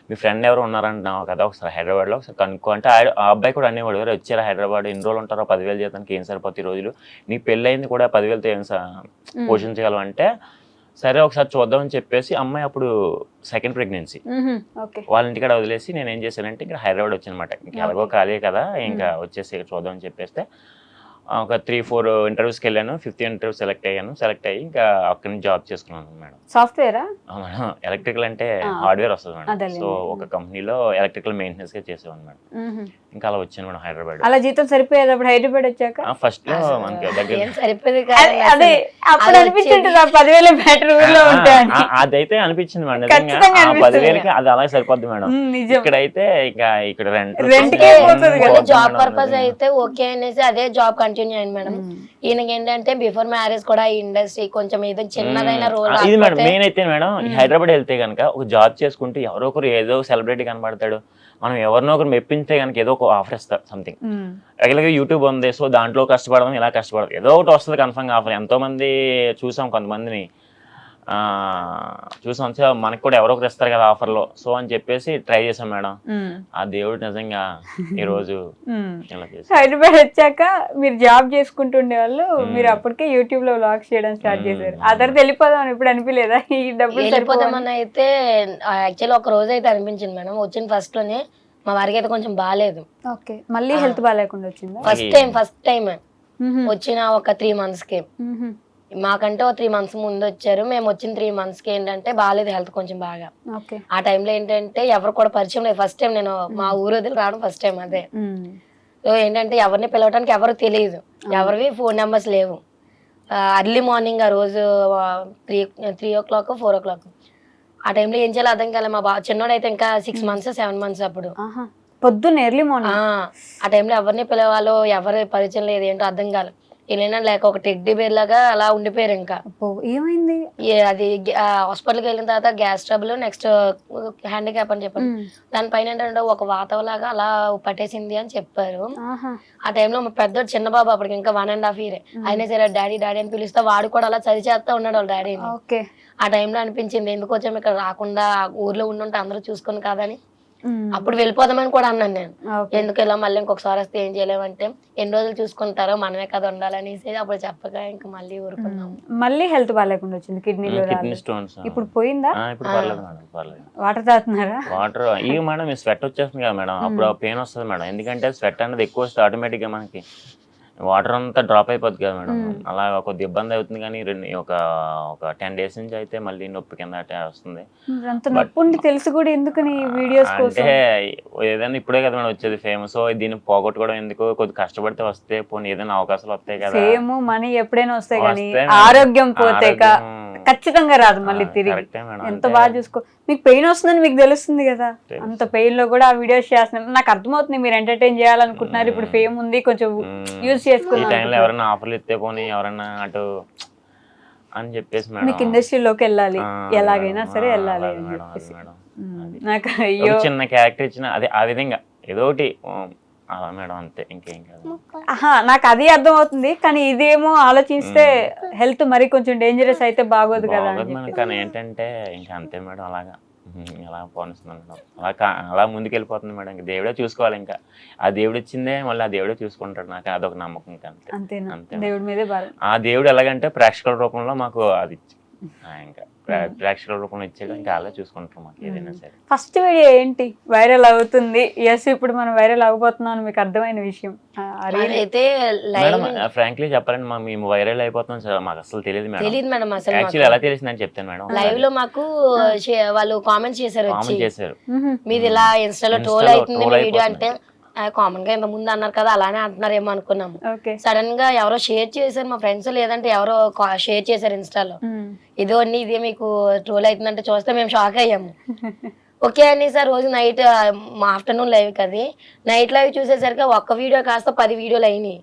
మీ ఫ్రెండ్ ఎవరు ఉన్నారంటున్నావు కదా, ఒకసారి హైదరాబాద్ లో ఒకసారి కనుక్కో అంటే ఆ అబ్బాయి కూడా అనేవాడు, ఎవరు వచ్చారా హైదరాబాద్, ఎన్ని రోజులు ఉంటారో 10,000 జీతానికి ఏం సరిపోతాయి రోజులు, నీకు పెళ్ళి అయింది కూడా 10,000తో ఏం పోషించగలవు అంటే సరే ఒకసారి చూద్దామని చెప్పేసి అమ్మాయి అప్పుడు 2nd ప్రెగ్నెన్సీ వాళ్ళ ఇంటికాడ వదిలేసి నేను ఏం చేశానంటే ఇక్కడ హైదరాబాద్ వచ్చానమాట. ఇంకా ఎలాగో ఖాళీ కదా, ఇంకా వచ్చేసి చూద్దామని చెప్పేస్తే ఒక 3-4 ఇంటర్వ్యూస్కి వెళ్ళాను. 5th ఇంటర్వ్యూ సెలెక్ట్ అయ్యి ఇంకా అక్కడి నుంచి జాబ్ చేసుకున్నాను మేడం. సాఫ్ట్వేరా? మేడం ఎలక్ట్రికల్ అంటే హార్డ్వేర్ వస్తుంది మేడం. అదేలేండి. సో ఒక కంపెనీలో ఎలక్ట్రికల్ మెయింటెనెన్స్ గా చేసేవాడిని మేడం. ఇంకా అలా వచ్చాను మేడం హైదరాబాద్. అలా జీతం సరిపోయేది అప్పుడు హైదరాబాద్ వచ్చాక? ఫస్ట్ లో మనకి దగ్గర ఏం సరిపోయేది అదే అప్పుడు అనిపించింది 10,000 బెటర్ ఊర్లో ఉంటాయని. అదైతే అనిపించింది మేడం. ఖచ్చితంగా నిజంగా 10,000కి అది అలాగే సరిపోద్ది మేడం. నిజం. ఇక్కడైతే ఇంకా ఇక్కడ రెంట్కే పోతుంది కదా. జాబ్ పర్పస్ అయితే ఓకే అనేసి అదే జాబ్ కంటిన్యూ అయింది మేడం. ఈయనకి ఏంటంటే బిఫోర్ మ్యారేజ్ కూడా ఈ ఇండస్ట్రీ కొంచెం ఏదో చిన్నదైన రోల్ ఇది మేడం మెయిన్ అయితే మేడం. హైదరాబాద్ వెళ్తే కనుక ఒక జాబ్ చేసుకుంటే ఎవరో ఒకరు ఏదో సెలబ్రిటీ కనబడతాడు, మనం ఎవరినో ఒకరు మెప్పించే కనుక ఏదో ఒక ఆఫర్ ఇస్తారు సంథింగ్. అలాగే యూట్యూబ్ ఉంది, సో దాంట్లో కష్టపడదాం, ఇలా కష్టపడదాం, ఏదో ఒకటి వస్తుంది కన్ఫర్మ్గా ఆఫర్. ఎంతో మంది చూసాం, కొంతమందిని చూసాం, మనకి కూడా ఎవరో ఒకరు ఇస్తారు కదా ఆఫర్లో, సో అని చెప్పేసి ట్రై చేసాం మేడం. ఆ దేవుడు నిజంగా ఈ రోజు ఇలా చేసి హైదరాబాద్ వచ్చాక మీరు జాబ్ చేసుకుంటుండే వాళ్ళు, మీరు అప్పటికే యూట్యూబ్ లో వ్లాగ్స్ చేయడం స్టార్ట్ చేశారు. అదర్ వెళ్ళిపోదాం ఇప్పుడు అనిపించలేదా? ఈ డబ్బులు వెళ్ళిపోదామని అయితే యాక్చువల్లీ ఒక రోజు అయితే అనిపించింది మేడం. వచ్చిన ఫస్ట్ లోనే మా వారికి అయితే కొంచెం బాగాలేదు. ఓకే, మళ్ళీ హెల్త్ బాగాలేకుండా వచ్చిందా? ఫస్ట్ టైం వచ్చిన ఒక 3 months కి. మాకంటే ఒక 3 months ముందు వచ్చారు. మేము వచ్చిన 3 months కి ఏంటంటే బాగాలేదు హెల్త్ కొంచెం బాగా. ఆ టైంలో ఏంటంటే ఎవరు కూడా పరిచయం లేదు. ఫస్ట్ టైం నేను మా ఊరు వదిలి రావడం ఫస్ట్ టైం అదే. సో ఏంటంటే ఎవరిని పిలవడానికి ఎవరు తెలియదు, ఎవరివి ఫోన్ నెంబర్స్ లేవు. అర్లీ మార్నింగ్ ఆ రోజు 3 o'clock 4 o'clock ఆ టైంలో ఏం చేయాలో అర్థం కాలే. మా చిన్నోడు అయితే ఇంకా 6 months 7 months అప్పుడు. పొద్దున్న ఎర్లీ మార్నింగ్ ఆ టైంలో ఎవరిని పిలవాలో ఎవరి పరిచయం లేదు, ఏంటో అర్థం కాలేదు. వెళ్ళినా లేక ఒక టెడ్డీ బేర్ లాగా అలా ఉండిపోయారు. ఇంకా ఏమైంది అది హాస్పిటల్కి వెళ్ళిన తర్వాత గ్యాస్ ట్రబుల్, నెక్స్ట్ హ్యాండిక్యాప్ అని చెప్పారు. దానిపైన ఏంటంటే ఒక వాతావలాగా అలా పట్టేసింది అని చెప్పారు. ఆ టైంలో మా పెద్దోడు చిన్న బాబు అప్పటికి ఇంకా 1.5 year. అయినా సరే డాడీ డాడీ అని పిలుస్తే వాడు కూడా అలా చది చేస్తా ఉన్నాడు వాళ్ళ డాడీని. ఆ టైంలో అనిపించింది ఎందుకు వచ్చాము ఇక్కడ, రాకుండా ఊర్లో ఉండుంటే అందరూ చూసుకుని కాదని. అప్పుడు వెళ్ళిపోదామని కూడా అన్నాను నేను. ఎందుకు ఇలా మళ్ళీ ఇంకొకసారి వస్తే ఏం చేయలేమంటే ఎన్ని రోజులు చూసుకుంటారో మనమే కదా ఉండాలనేసి అప్పుడు చెప్పక ఇంకా మళ్ళీ ఊరుకున్నాం. మళ్ళీ హెల్త్ బాగాలేకుండా వచ్చింది, కిడ్నీ స్టోన్స్. ఇప్పుడు పోయిందా? వాటర్ తాగుతున్నారా? వాటర్ ఇవి మేడం స్వెట్ వచ్చేస్తుంది కదా మేడం, అప్పుడు పెయిన్ వస్తుంది మేడం. ఎందుకంటే స్వెట్ అనేది ఎక్కువ వస్తే ఆటోమేటిక్ గా మనకి వాటర్ అంతా డ్రాప్ అయిపోద్ది కదా మేడం. అలా కొద్ది ఇబ్బంది అవుతుంది. కానీ ఒక 10 days నుంచి అయితే మళ్ళీ నొప్పి కింద వస్తుంది. తెలుసు కూడా ఎందుకని వీడియోస్ అంటే ఏదైనా ఇప్పుడే కదా మేడం వచ్చేది ఫేమ్, సో దీన్ని పోగొట్టుకోవడం ఎందుకు, కొద్ది కష్టపడితే వస్తే పోనీ ఏదైనా అవకాశాలు వస్తాయి కదా. ఫేమ్ మనీ ఎప్పుడైనా వస్తాయి కానీ ఆరోగ్యం పోతే ఖచ్చితంగా రాదు మళ్ళీ తిరిగి. ఎంత బాగా చూసుకో, మీకు పెయిన్ వస్తుందని మీకు తెలుస్తుంది కదా, అంత పెయిన్ లో కూడా ఆ వీడియోస్ చేస్తున్నారు. నాకు అర్థమవుతుంది మీరు ఎంటర్టైన్ చేయాలనుకుంటున్నారు, ఇప్పుడు ఫేమ్ ఉంది కొంచెం యూజ్ చేసుకున్నారు. ఎవరైనా ఆఫర్లు ఇస్తే పోనీ ఎవరైనా అటు అని చెప్పేసి మీకు ఇండస్ట్రీలోకి వెళ్ళాలి, ఎలాగైనా సరే వెళ్ళాలి అని చెప్పేసి. నాకు అయ్యో చిన్న క్యారెక్టర్ ఇచ్చిన అదే ఆ విధంగా ఏదో ఒకటి అలా మేడం, అంతే ఇంకేం కాదు. నాకు అది అర్థం అవుతుంది, కానీ ఇదేమో ఆలోచిస్తే హెల్త్ మరి కొంచెం డేంజరస్ అయితే బాగోదు కదా. కానీ ఏంటంటే ఇంకా అంతే మేడం, అలాగా అలా పోనిస్తున్నాను మేడం, అలా ముందుకు వెళ్ళిపోతుంది మేడం. ఇంకా దేవుడే చూసుకోవాలి, ఇంకా ఆ దేవుడు ఇచ్చిందే మళ్ళీ ఆ దేవుడే చూసుకుంటాడు. నాకు అదొక నమ్మకం. ఇంకా అంతే దేవుడి మీదే భారం. ఆ దేవుడు ఎలాగంటే ప్రేక్షకుల రూపంలో మాకు అది ఇంకా ప్రేక్షకుల రూపంలో ఇచ్చాడు, ఇంకా అలా చూసుకుంటాం మాకు ఏదైనా సరే. ఫస్ట్ వీడియో ఏంటి వైరల్ అవుతుంది, ఎస్ ఇప్పుడు మనం వైరల్ అవబోతున్నాం అని మీకు అర్థమైన విషయం అయితే ఫ్రాంక్లీ చెప్పాలండి, మేము వైరల్ అయిపోతున్నాం సార్ మాకు అసలు తెలియదు మేడం. యాక్చువల్లీ ఎలా తెలిసిందని చెప్తాను మేడం. లైవ్ లో మాకు వాళ్ళు కామెంట్స్ చేశారు, మీది ఇలా ఇన్స్టాలో ట్రోల్ అవుతుంది వీడియో అంటే కామన్ గా ఇంత ముందు అన్నారు కదా అలానే అంటున్నారేమో అనుకున్నాము. సడన్ గా ఎవరో షేర్ చేశారు మా ఫ్రెండ్స్, లేదంటే ఎవరో షేర్ చేశారు ఇన్స్టాలో, ఇదో అన్ని ఇదే మీకు ట్రోల్ అవుతుందంటే చూస్తే మేము షాక్ అయ్యాము. ఓకే అని సార్ రోజు నైట్ మా ఆఫ్టర్నూన్ లైవ్ కది, నైట్ లైవ్ చూసేసరికి ఒక్క వీడియో కాస్త 10 వీడియోలు అయినాయి.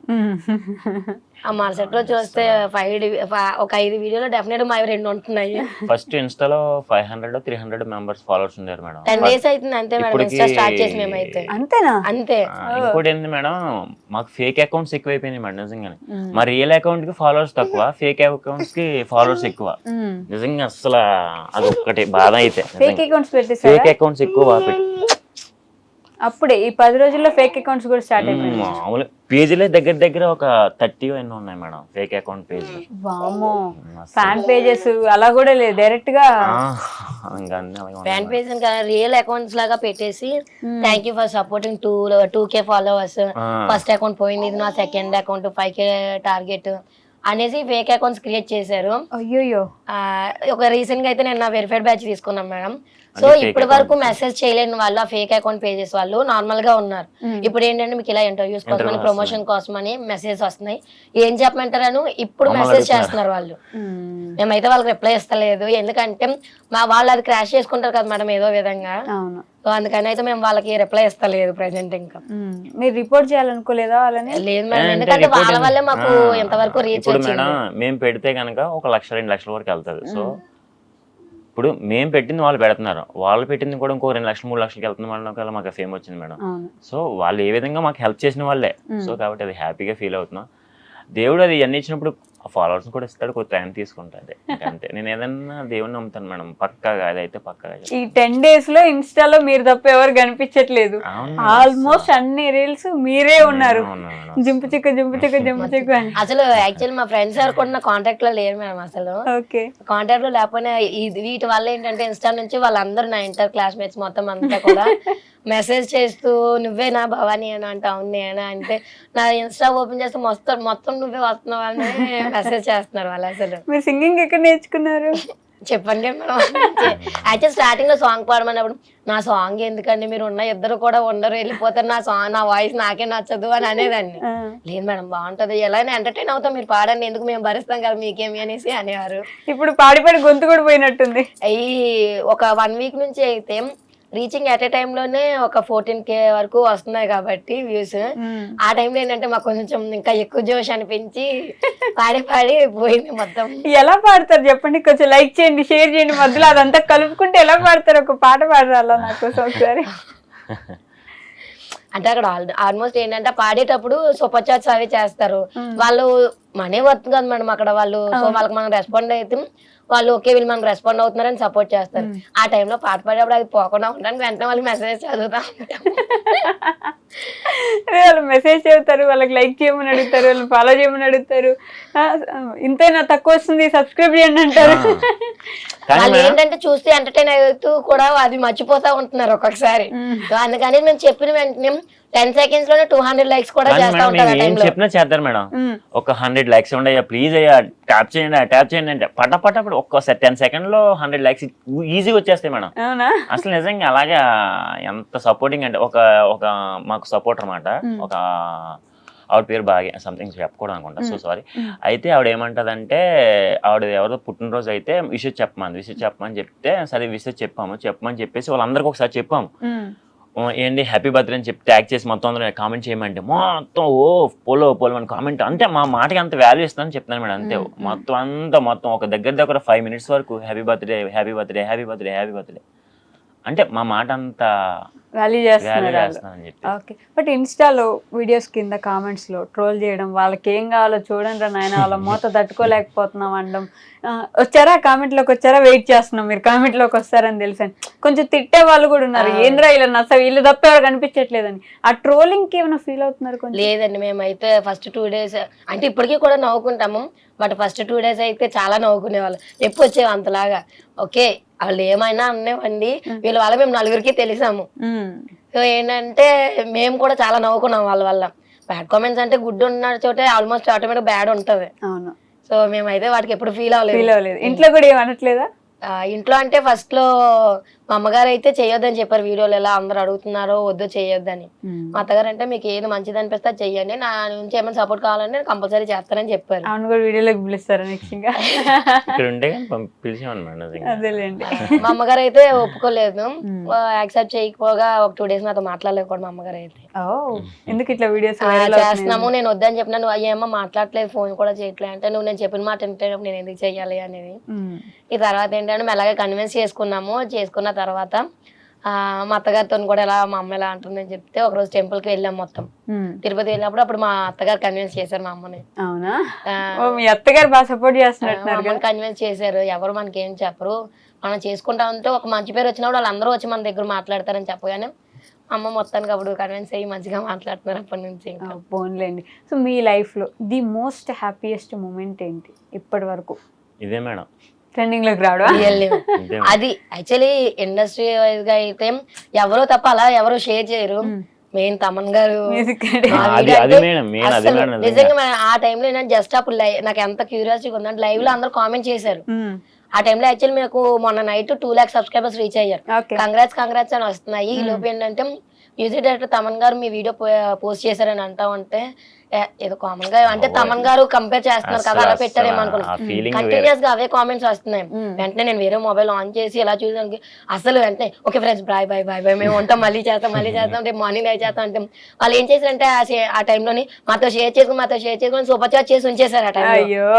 ఆ మరుసటి రోజు చూస్తే 5 వీడియోలో డెఫినెట్ మా 2 ఉంటున్నాయి. ఫస్ట్ ఇన్స్టాలో 500-300 మెంబర్స్ ఫాలోవర్స్ ఉన్నారు మేడం. 10 days అవుతుంది అంతే మేడం ఇన్స్టా స్టార్ట్ చేసి మేమైతే. అంతేనా? అంతే. ఇంకోటి ఏంది మేడం, మాకు ఫేక్ అకౌంట్స్ ఎక్కువైపోయినాయి మేడం నిజంగానే. మా రియల్ అకౌంట్ కి ఫాలోవర్స్ తక్కువ, ఫేక్ అకౌంట్స్ కి ఫాలోవర్స్ ఎక్కువ. నిజంగా అసలు అది ఒక్కటి బాధ. అయితే ఫేక్ అకౌంట్స్ ఎక్కువ అప్పుడే ఈ 10 రోజుల్లో ఫేక్ అకౌంట్స్ కూడా స్టార్ట్ అయిపోయాయి. మామూలు పేజీలే దగ్గర ఒక 30 ఎన్నో ఉన్నాయి మేడం ఫేక్ అకౌంట్ పేజ్. వామ్మో, ఫ్యాన్ పేజెస్ అలా కూడా లేదు, డైరెక్ట్ గా ఇంకా అన్నీ అలాగే ఫ్యాన్ ఉన్నాయి పేజ్ రియల్ అకౌంట్స్ లాగా పెట్టేసి thank you for supporting 2K followers, first account పోయింది, ఇది నా సెకండ్ అకౌంట్ 5K టార్గెట్ అనేసి ఫేక్ అకౌంట్స్ క్రియేట్ చేశారు. అయ్యో ఒక రీసెంట్ గా అయితే నేను నా వెరిఫైడ్ బ్యాచ్ తీసుకున్నాం మేడం. సో అంటే fake ఇప్పటి వరకు accounts. మెసేజ్ చేయలేని వాళ్ళు ఆ ఫేక్ అకౌంట్ పేజెస్ వాళ్ళు నార్మల్ గా ఉన్నారు. ఇప్పుడు ఏంటంటే మీకు ఇలా ఇంటర్వ్యూస్ కోసం Interviews ప్రమోషన్ కోసం అని మెసేజ్ వస్తున్నాయి, ఏం చెప్పమంటారని ఇప్పుడు మమ్మల్ని మెసేజ్ అడుగుతున్నారు. చేస్తున్నారు వాళ్ళు. మేమైతే వాళ్ళకి రిప్లై ఇస్తలేదు, ఎందుకంటే వాళ్ళు అది క్రాష్ చేసుకుంటారు కదా మేడం ఏదో విధంగా. అవును. సో అందుకని అయితే మేము వాళ్ళకి రిప్లై ఇస్తలేదు ప్రెసెంట్. ఇంకా మీరు రిపోర్ట్ చేయాలనుకోలేదా వాళ్ళని? లేదు మేడం, అంటే ఎందుకంటే వాళ్ళ reporting- వల్లే మాకు ఎంతవరకు రీచ్ ఇప్పుడు వచ్చింది. మేడం మేము పెడితే కనుక 1 లక్ష 2 లక్షల వరకు వెళ్తుంది. సో ఇప్పుడు మేము పెట్టింది వాళ్ళు పెడుతున్నారు, వాళ్ళు పెట్టింది కూడా ఇంకో 2 లక్షలు 3 లక్షలకి వెళ్తుంది మేడం. మాకు ఫేమ్ వచ్చింది మేడం. అవును. సో వాళ్ళు ఏ విధంగా మాకు హెల్ప్ చేసిన వాళ్ళే. సో కాబట్టి అది హ్యాపీగా ఫీల్ అవుతున్నాం. దేవుడు అది ఇవన్నీ ఇచ్చినప్పుడు ఫాలోవర్స్ కూడా ఇస్తాడు, కొంచెం టైం తీసుకుంటాడు అంతే. నేను ఏదన్నా దేవుడిని నమ్ముతాను మేడం, పక్కాగా. అదైతే పక్కాగా. ఈ 10 days లో ఇన్స్టాలో మీరు తప్ప ఎవరు కనిపించట్లేదు. అవును. ఆల్మోస్ట్ అన్ని రీల్స్ మీరే ఉన్నారు. అవును మేడం. జింపు చిక్కు జింపు చిక్కు జింపు చిక్కు అని. అసలు యాక్చువల్ మా ఫ్రెండ్స్ ఎవరు కూడా నా కాంటాక్ట్ లో లేరు మేడం. అసలు ఓకే. కాంటాక్ట్ లో లేకపోయినా వీటి వల్ల ఏంటంటే ఇన్స్టా నుంచి వాళ్ళందరూ నా ఇంటర్ క్లాస్మేట్స్ మొత్తం అంతా కూడా మెసేజ్ చేస్తూ నువ్వేనా భవానీ అని అంటే అవును నేనా అంటే నా ఇన్స్టా ఓపెన్ చేస్తే మొత్తం నువ్వే వస్తున్నావు అని మెసేజ్ చేస్తున్నారు వాళ్ళు. అసలు మీరు సింగింగ్ ఎక్కడ నేర్చుకున్నారు? చెప్పండి మేడం. యాక్చువల్ స్టార్టింగ్ లో సాంగ్ పాడమన్నప్పుడు నా సాంగ్ ఎందుకండి, మీరు ఉన్న ఇద్దరు కూడా ఉండరు, వెళ్ళిపోతారు, నా వాయిస్ నాకే నచ్చదు అని అనేదాన్ని. లేదు మేడం బాగుంటది, ఎలా ఎంటర్టైన్ అవుతాం, మీరు పాడండి, ఎందుకు మేము భరిస్తాం కదా మీకేమి అనేసి అనేవారు. ఇప్పుడు పాడి పాడి గొంతు కూడా పోయినట్టుంది. అయ్యి ఒక 1 week నుంచి అయితే రీచింగ్ అట్ ఏ టైమ్ లోనే ఒక 14K వరకు వస్తున్నాయి కాబట్టి వ్యూస్. ఆ టైంలో ఏంటంటే మాకు కొంచెం ఇంకా ఎక్కువ జోష్ అనిపించి పాడి పోయింది మొత్తం. ఎలా పాడతారు చెప్పండి, కొంచెం లైక్ చేయండి, షేర్ చేయండి, మధ్యలో అదంతా కలుపుకుంటే ఎలా పాడతారు? ఒక పాట పాడరాలా నాకు ఒకసారి? అంటే అక్కడ ఆల్మోస్ట్ ఏంటంటే పాడేటప్పుడు సూపర్ చాట్స్ అవి చేస్తారు, వాళ్ళు మనీ వర్త్ కదా మేడం అక్కడ వాళ్ళు. సో వాళ్ళకి మనం రెస్పాండ్ అయితే వాళ్ళు ఓకే వీళ్ళు మనకు రెస్పాండ్ అవుతున్నారని సపోర్ట్ చేస్తారు. ఆ టైంలో పాట పాడేటప్పుడు అది పోకుండా ఉండడానికి వెంటనే వాళ్ళకి మెసేజ్ చదువుతా ఉంటాం. వాళ్ళు మెసేజ్ చేస్తారు, వాళ్ళకి లైక్ చేయమని అడుగుతారు, వాళ్ళు ఫాలో చేయమని అడుగుతారు. ఇంతైనా తక్కువ వస్తుంది సబ్స్క్రైబ్ చేయండి అంటారు. వాళ్ళు ఏంటంటే చూస్తే ఎంటర్టైన్ అవుతూ కూడా అది మర్చిపోతా ఉంటున్నారు ఒక్కొక్కసారి. సో అందుకని మేము చెప్పిన వెంటనే 10 seconds లోనే 200 likes కూడా చేస్తా ఉంటారు. ఏం చెప్పినా చేస్తారు మేడం. ఒక 100 likes ఉండయ్యా ప్లీజ్ అయ్యా ట్యాప్ చేయండి అంటే పట్టపట్టప్పుడు ఒక్కసారి 10 seconds లో 100 likes ఈజీగా వచ్చేస్తాయి మేడం. అసలు నిజంగా అలాగే ఎంత సపోర్టింగ్ అంటే ఒక మాకు సపోర్ట్ అనమాట. ఒక ఆవిడ పేరు బాగా సంథింగ్ చెప్పకూడదు అనుకుంటా, సో సారీ. అయితే ఆవిడ ఏమంటదంటే ఆవిడ ఎవరిదో పుట్టినరోజు అయితే విషయం చెప్పమని చెప్తే సరే విషయం చెప్పమని చెప్పేసి వాళ్ళందరికీ ఒకసారి చెప్పాము. ఏంటి హ్యాపీ బర్త్డే అని చెప్పి ట్యాగ్ చేసి మొత్తం అందరూ కామెంట్ చేయమంటే మొత్తం పోలో అని కామెంట్. అంటే మా మాటకి అంత వాల్యూ ఇస్తానని చెప్తున్నాను మేడం. అంతే మొత్తం ఒక దగ్గర 5 minutes వరకు హ్యాపీ బర్త్డే అంటే మా మాట అంత వాల్యూ చేస్తున్నారు. చెప్పి. ఓకే. బట్ ఇన్స్టాలో వీడియోస్ కింద కామెంట్స్ లో ట్రోల్ చేయడం, వాళ్ళకి ఏం కావాలో చూడండి రా నాయన, వాళ్ళ మూత తట్టుకోలేకపోతున్నాం అనడం. వచ్చారా కామెంట్లోకి వచ్చారా, వెయిట్ చేస్తున్నాం మీరు కామెంట్లోకి వస్తారని తెలుసని. కొంచెం తిట్టే వాళ్ళు కూడా ఉన్నారు, ఏంద్రా ఇలా నచ్చ వీళ్ళు తప్ప ఎవరు కనిపించట్లేదని. ఆ ట్రోలింగ్ కి ఏమైనా ఫీల్ అవుతున్నారు? కొంచెం లేదండి, మేమైతే ఫస్ట్ 2 days అంటే ఇప్పటికీ కూడా నవ్వుకుంటాము. బట్ ఫస్ట్ 2 days అయితే చాలా నవ్వుకునే వాళ్ళు, ఎప్పుడు వచ్చేవి అంతలాగా. ఓకే వాళ్ళు ఏమైనా అనేవండి, వీళ్ళ వల్ల మేము 4గురికి తెలిసాము. సో ఏంటంటే మేము కూడా చాలా నవ్వుకున్నాం వాళ్ళ వల్ల. బ్యాడ్ కామెంట్స్ అంటే గుడ్ ఉన్న చోటే ఆల్మోస్ట్ ఆటోమేటిక్ బ్యాడ్ ఉంటది. అవును. సో మేమైతే వాటికి ఎప్పుడు ఫీల్ అవ్వలేదు. ఇంట్లో కూడా ఏమనట్లేదా? ఇంట్లో అంటే ఫస్ట్ లో మా అమ్మగారు అయితే చేయొద్దని చెప్పారు, వీడియోలు ఎలా అందరు అడుగుతున్నారో వద్దు చేయొద్దని. మా అత్తగారు అంటే మీకు ఏది మంచిది అనిపిస్తే చెయ్యండి, నా నుంచి ఏమైనా సపోర్ట్ కావాలంటే నేను కంపల్సరీ చేస్తానని చెప్పారు. అవును కూడా వీడియోలోకి పిలుస్తారా నెక్స్ట్? ఇంకా అదేలేండి. మా అమ్మగారు అయితే ఒప్పుకోలేదు, యాక్సెప్ట్ చేయకపోగా ఒక 2 days నాతో మాట్లాడలేకపోవడం మా అమ్మగారు అయితే. ఎందుకు ఇట్లా వీడియోస్ చేస్తున్నాము నేను వద్దని చెప్పినా, నువ్వు అయ్యేమో మాట్లాడలేదు, ఫోన్ కూడా చేయట్లేదు అంటే, నువ్వు నేను చెప్పిన మాట వింటే నేను ఎందుకు చెయ్యాలి అనేది. ఈ తర్వాత ఏంటంటే మెల్లగా కన్విన్స్ చేసుకున్న తర్వాత మా అత్తగారితో కూడా ఎలా మా అమ్మ ఎలా అంటుందని చెప్తే ఒకరోజు టెంపుల్ కి వెళ్ళాం మొత్తం. తిరుపతి వెళ్ళినప్పుడు అప్పుడు మా అత్తగారు కన్విన్స్ చేశారు మా అమ్మని. అవునా? మీ అత్తగారు బాగా సపోర్ట్ చేస్తున్నారు. కన్విన్స్ చేశారు, ఎవరు మనకి ఏం చెప్పరు, మనం చేసుకుంటా ఉంటే ఒక మంచి పేరు వచ్చినప్పుడు వాళ్ళందరూ వచ్చి మన దగ్గర మాట్లాడతారని చెప్పగానే అమ్మ మొత్తానికి అప్పుడు కన్విన్స్ అయ్యి మంచిగా మాట్లాడుతున్నారు అప్పటి నుంచి. పోన్లేండి. సో మీ లైఫ్ లో ది మోస్ట్ హ్యాపీయెస్ట్ మూమెంట్ ఏంటి ఇప్పటి వరకు? ఇదే మేడం, ట్రెండింగ్ లోకి రావడం. రియల్లీ అంతే అది యాక్చువల్లీ ఇండస్ట్రీ వైజ్ గా అయితే ఎవరో తప్ప అలా ఎవరు షేర్ చేయరు. మెయిన్ తమన్ గారు మ్యూజిక్ ఆ అది video అది అయితే మేడం మెయిన్ అది అసలు మేడం నిజంగా ఆ టైంలో ఏంటంటే జస్ట్ అప్పుడు నాకు ఎంత క్యూరియాసిటీ ఉందంటే లైవ్ లో అందరూ కామెంట్ చేశారు. ఆ టైంలో యాక్చువల్లీ మీకు మొన్న నైట్ 2 lakhs సబ్స్క్రైబర్స్ రీచ్ అయ్యారు. ఓకే. కంగ్రాట్స్ అని వస్తున్నాయి. ఈ లోపు ఏంటంటే మ్యూజిక్ డైరెక్టర్ తమన్ గారు మీ వీడియో పోస్ట్ చేశారని అంటా ఉంటే ఏదో కామన్ గా అంటే తమన్ గారు కంపేర్ చేస్తున్నారు కదా అలా పెట్టారేమో అనుకున్నాను. కంటిన్యూస్ గా అవే కామెంట్స్ వస్తున్నాయి. వెంటనే నేను వేరే మొబైల్ ఆన్ చేసి ఇలా చూసాను. అసలు వెంటనే okay friends bye bye bye bye మేము ఉంటాం, మళ్ళీ చేస్తాం రేపు మార్నింగ్ లైవ్ చేస్తాం అంటే వాళ్ళు ఏం చేశారంటే ఆ టైంలోని మాతో షేర్ చేసుకుని సూపర్ చాట్ చేసి ఉంచేశారు. ఆ టైంలో అయ్యో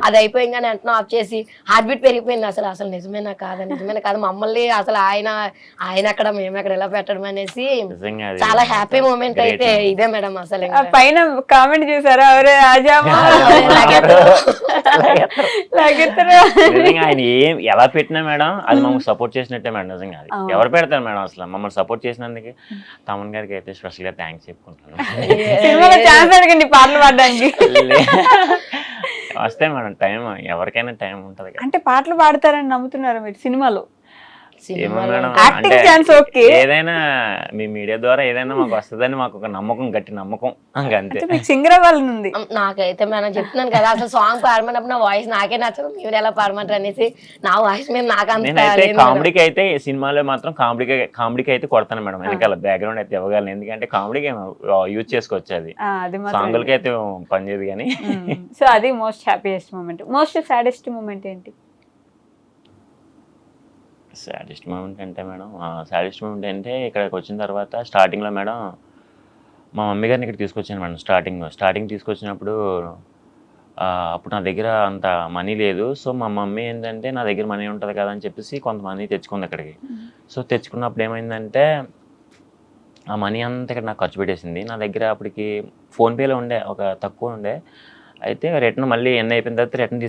అది అయిపోయిందని వెంటనే ఆఫ్ చేసి హార్ట్ బీట్ పెరిగిపోయింది. అసలు నిజమేనా కాదు మమ్మల్ని అసలు ఆయన అక్కడ మేము అక్కడ ఎలా పెట్టడం అనేసి నిజంగా అది చాలా హ్యాపీ మూమెంట్ great అయితే moment. ఇదే మేడం. అసలు ఆ పైన కామెంట్ చూసారా, అవరే ఆజామా లాగెత్తరా. నిజంగా ఆయన ఎలా పెట్టినా మేడం అది మమ్మల్ని సపోర్ట్ చేసినట్టే మేడం. నిజంగా అది ఎవరు పెడతారు మేడం అసలు మమ్మల్ని సపోర్ట్ చేసినందుకు తమన్ గారికి అయితే స్పెషల్ గా థ్యాంక్స్ చెప్పుకుంటాను. సినిమాలో ఛాన్స్ అడగండి పాటలు పాడడానికి. వస్తే మేడం టైం ఎవరికైనా టైం ఉంటది కదా. అంటే పాటలు పాడతారని నమ్ముతున్నారు మీరు సినిమాలో? ఏమో మేడం Acting అంటే chance okay. ఏదైనా మీ మీడియా ద్వారా ఏదైనా మాకు వస్తుందని మాకు ఒక నమ్మకం, గట్టి నమ్మకం అంతే. అంటే మీకు సింగర్ అవ్వాలని ఉంది. నాకైతే మేడం చెప్తున్నాను కదా అసలు సాంగ్ పాడమన్నప్పుడు నా వాయిస్ నాకే నచ్చదు, మీరు ఎలా పాడమంటారు అనేసి నా వాయిస్ మీద నాకు అంత నేనైతే లేదు మేడం. కామెడీకి అయితే సినిమాలో మాత్రం కామెడీకి అయితే కొడతాను మేడం. వెనకాల బ్యాక్గ్రౌండ్ అయితే ఇవ్వగలను, ఎందుకంటే కామెడీకి యూజ్ చేసుకోవచ్చు. అది అది మాత్రం. సాంగులకి అయితే పనిచేయదు కానీ. సో అది most happiest moment. Most saddest moment ఏంటి? సాడెస్ట్ మూమెంట్ అంటే మేడం సాడెస్ట్ మూమెంట్ అంటే ఇక్కడికి వచ్చిన తర్వాత స్టార్టింగ్లో మేడం మా మమ్మీ గారిని ఇక్కడ తీసుకొచ్చాను మేడం. స్టార్టింగ్ తీసుకొచ్చినప్పుడు అప్పుడు నా దగ్గర అంత మనీ లేదు. సో మా మమ్మీ ఏంటంటే నా దగ్గర మనీ ఉంటుంది కదా అని చెప్పేసి కొంత మనీ తెచ్చుకుంది ఇక్కడికి. సో తెచ్చుకున్నప్పుడు ఏమైందంటే ఆ మనీ అంతా ఇక్కడ నాకు ఖర్చు పెట్టేసింది. నా దగ్గర అప్పటికి ఫోన్పేలో ఉండే ఒక తక్కువ ఉండే. అయితే రిటర్న్ మళ్ళీ ఎన్ని అయిపోయిన తర్వాత రిటర్న్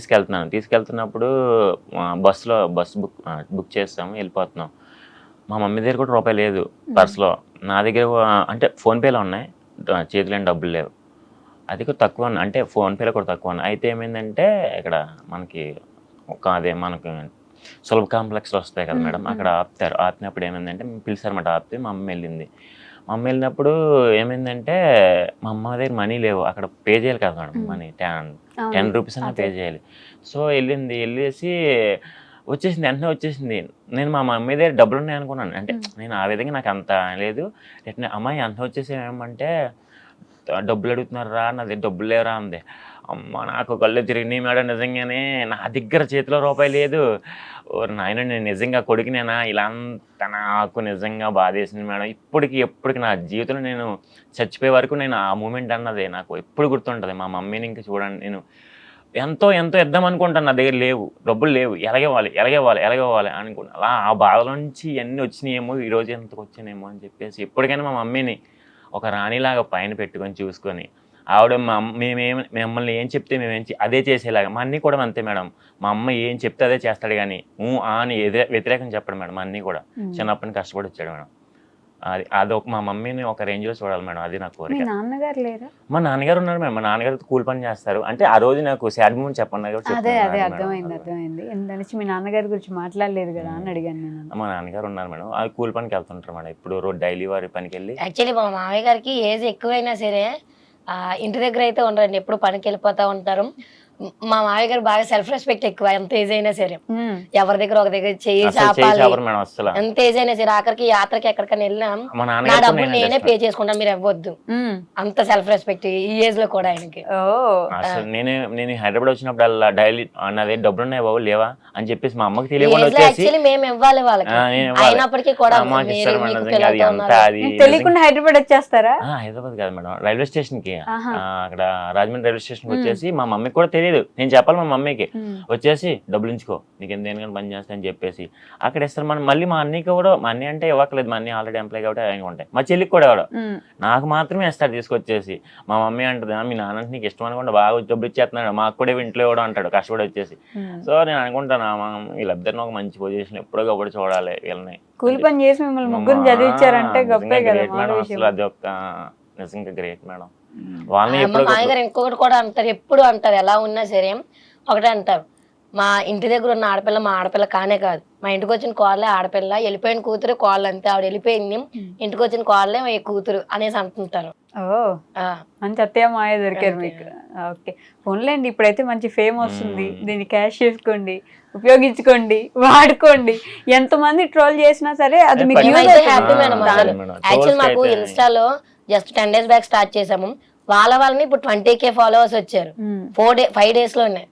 తీసుకెళ్తున్నప్పుడు బస్ బుక్ చేస్తాము, వెళ్ళిపోతున్నాం. మా మమ్మీ దగ్గర కూడా రూపాయి లేదు పర్స్లో. నా దగ్గర అంటే ఫోన్పేలో ఉన్నాయి, చేతిలో డబ్బులు లేవు. అది కూడా తక్కువ అంటే ఫోన్పేలో కూడా తక్కువ ఉన్నాయి. అయితే ఏమైందంటే ఇక్కడ మనకి మనకి సులభ కాంప్లెక్స్లో వస్తాయి కదా మేడం, అక్కడ ఆపినప్పుడు ఏమైందంటే పిలిచారన్నమాట. ఆపితే మా అమ్మ వెళ్ళింది. మా అమ్మ వెళ్ళినప్పుడు ఏమైందంటే మా అమ్మ దగ్గర మనీ లేవు, అక్కడ పే చేయాలి కదా మేడం, మనీ 10 రూపీస్ అన్న పే చేయాలి. సో వెళ్ళేసి వెంటనే వచ్చేసింది. నేను మా మమ్మీ దగ్గర డబ్బులు ఉన్నాయి అనుకున్నాను. అంటే నేను ఆ విధంగా నాకు అంత లేదు. వెంటనే అమ్మాయి అంత వచ్చేసి ఏమంటే డబ్బులు అడుగుతున్నారు రా, నా దగ్గర డబ్బులు లేవురా అంది. అమ్మ నాకు కళ్ళు తిరిగినాయి మేడం. నిజంగానే నా దగ్గర చేతిలో రూపాయి లేదు. నాయన నేను నిజంగా కొడుకునేనా ఇలా అంత నాకు నిజంగా బాధేసింది మేడం. ఎప్పటికి నా జీవితంలో నేను చచ్చిపోయే వరకు నేను ఆ మూమెంట్ అన్నది నాకు ఎప్పుడు గుర్తుంటుంది. మా మమ్మీని ఇంకా చూడండి, నేను ఎంతో ఇద్దాం అనుకుంటాను, నా దగ్గర లేవు, డబ్బులు లేవు, ఎలాగేవాలి అనుకుంటా. అలా ఆ బాధల నుంచి ఇవన్నీ వచ్చినాయేమో, ఈరోజు ఎంతకు వచ్చినాయేమో అని చెప్పేసి ఎప్పటికైనా మా మమ్మీని ఒక రాణిలాగా పైన పెట్టుకొని చూసుకొని ఆవిడ మిమ్మల్ని ఏం చెప్తే అదే చేసేలాగా. మా అన్నీ కూడా అంతే మేడం. మా అమ్మ ఏం చెప్తే అదే చేస్తాడు కానీ అని వ్యతిరేకం చెప్పడు మేడం. మా అన్నీ కూడా చిన్నప్పటి నుంచి కష్టపడి వచ్చాడు మేడం. అదొక మా మమ్మీని ఒక రేంజ్లో చూడాలి మేడం, అది నా కోరిక. నాన్నగారు లేరా? మా నాన్నగారు ఉన్నారు మేడం. మా నాన్నగారు కూలి పని చేస్తారు. అంటే ఆ రోజు నాకు సాడ్ మూమెంట్ చెప్పండి. అదే అర్థమైంది. ఎందుకంటే మీ నాన్నగారి గురించి మాట్లాడలేదు కదా అని అడిగాను నేను. మా నాన్నగారు ఉన్నారు మేడం, అది కూలి పనికి వెళ్తుంటారు మేడం. ఇప్పుడు డైలీ వారి పనికి వెళ్ళి. యాక్చువల్లీ మా మామయ్య గారికి ఏజ్ ఎక్కువైనా సరే ఇంటి దగ్గర అయితే ఉండరండి, ఎప్పుడు పనికి వెళ్ళిపోతా ఉంటారు. మా మామయ్య గారు బాగా సెల్ఫ్ రెస్పెక్ట్ ఎక్కువ, ఎంత ఏజ్ అయినా సరే. ఎవరి దగ్గర ఒక దగ్గర చేయి చాపాలి, ఎంత ఏజ్ అయినా సరే. ఆఖరికి యాత్రకి ఎక్కడికైనా వెళ్ళినా నా డబ్బులు నేనే పే చేసుకుంటాను, మీరు ఇవ్వద్దు, అంత సెల్ఫ్ రెస్పెక్ట్ ఈ ఏజ్ లో కూడా ఆయనకి. నేను హైదరాబాద్ వచ్చినప్పుడు డైలీ నా దగ్గర డబ్బులు ఉన్నాయి బాబు లేవా అని చెప్పేసి మా అమ్మకి తెలియకుండా యాక్చువల్లీ మేము ఇవ్వాలి వాళ్ళకి, అయినప్పటికీ కూడా తెలియకుండా హైదరాబాద్ వచ్చేస్తారా? హైదరాబాద్ కాదు మేడం, రైల్వే స్టేషన్ కి, అక్కడ రాజమండ్రి రైల్వే స్టేషన్ వచ్చేసి మా మమ్మీకి కూడా తెలియదు. నేను చెప్పాలి మా మమ్మీకి, వచ్చేసి డబ్బులు ఉంచుకో నీకు దేనికైనా పని చేస్తా అని చెప్పేసి అక్కడ ఇస్తారు. మనం మళ్ళీ మా అన్నయ్యకి కూడా, మా అన్నయ్య అంటే ఇవ్వట్లేదు, మా అన్నయ్య ఆల్రెడీ ఎంప్లాయ్ కాబట్టి ఆయన ఉంటాయి. మా చెల్లికి కూడా ఇవ్వడం, నాకు మాత్రమే ఇస్తాడు తీసుకొచ్చేసి. మా మమ్మీ అంటుంది మీ నాన్న నీకు ఇష్టం అనుకుంటా బాగా డబ్బులు ఇచ్చేస్తున్నాడు, మాకు కూడా ఇంట్లో ఇవ్వడం అంటాడు కష్టపడి వచ్చేసి. సో నేను అనుకుంటాను వీళ్ళిద్దరిని ఒక మంచి పొజిషన్ ఎప్పుడో ఒకటి చూడాలి వీళ్ళని. కూలి పని చేసి మిమ్మల్ని ముగ్గురు చదివించారంటే గొప్పే కదా అసలు అది ఒక నిజంగా గ్రేట్ మేడం. వాళ్ళని మామయ్య గారు ఇంకొకటి కూడా అంటారు, ఎప్పుడు అంటారు ఎలా ఉన్నా సరే ఒకటే అంటారు, మా ఇంటి దగ్గర ఉన్న ఆడపిల్ల మా ఆడపిల్ల కానే కాదు, మా ఇంటికి వచ్చిన కోడలే ఆడపిల్ల, వెళ్ళిపోయిన కూతురు కోళ్ళు అంతే, ఆవిడ వెళ్ళిపోయింది, ఇంటికి వచ్చిన కోడలే ఈ కూతురు అనేసి అంటుంటారు. ఓ మంచి అత్తయ్య మాయ దొరికారు మీకు. ఓకే, పోన్లేండి, ఇప్పుడైతే మంచి ఫేమ్ వస్తుంది, దీన్ని క్యాష్ చేసుకోండి, ఉపయోగించుకోండి, వాడుకోండి. ఎంతమంది ట్రోల్ చేసినా సరే అది మీకు హ్యాపీ మేడం. అసలు యాక్చువల్ మాకు ఇన్స్టాలో జస్ట్ 10 days బ్యాక్ స్టార్ట్ చేసాము, వాళ్ళని ఇప్పుడు 20K ఫాలోవర్స్ వచ్చారు 5 days లోనే.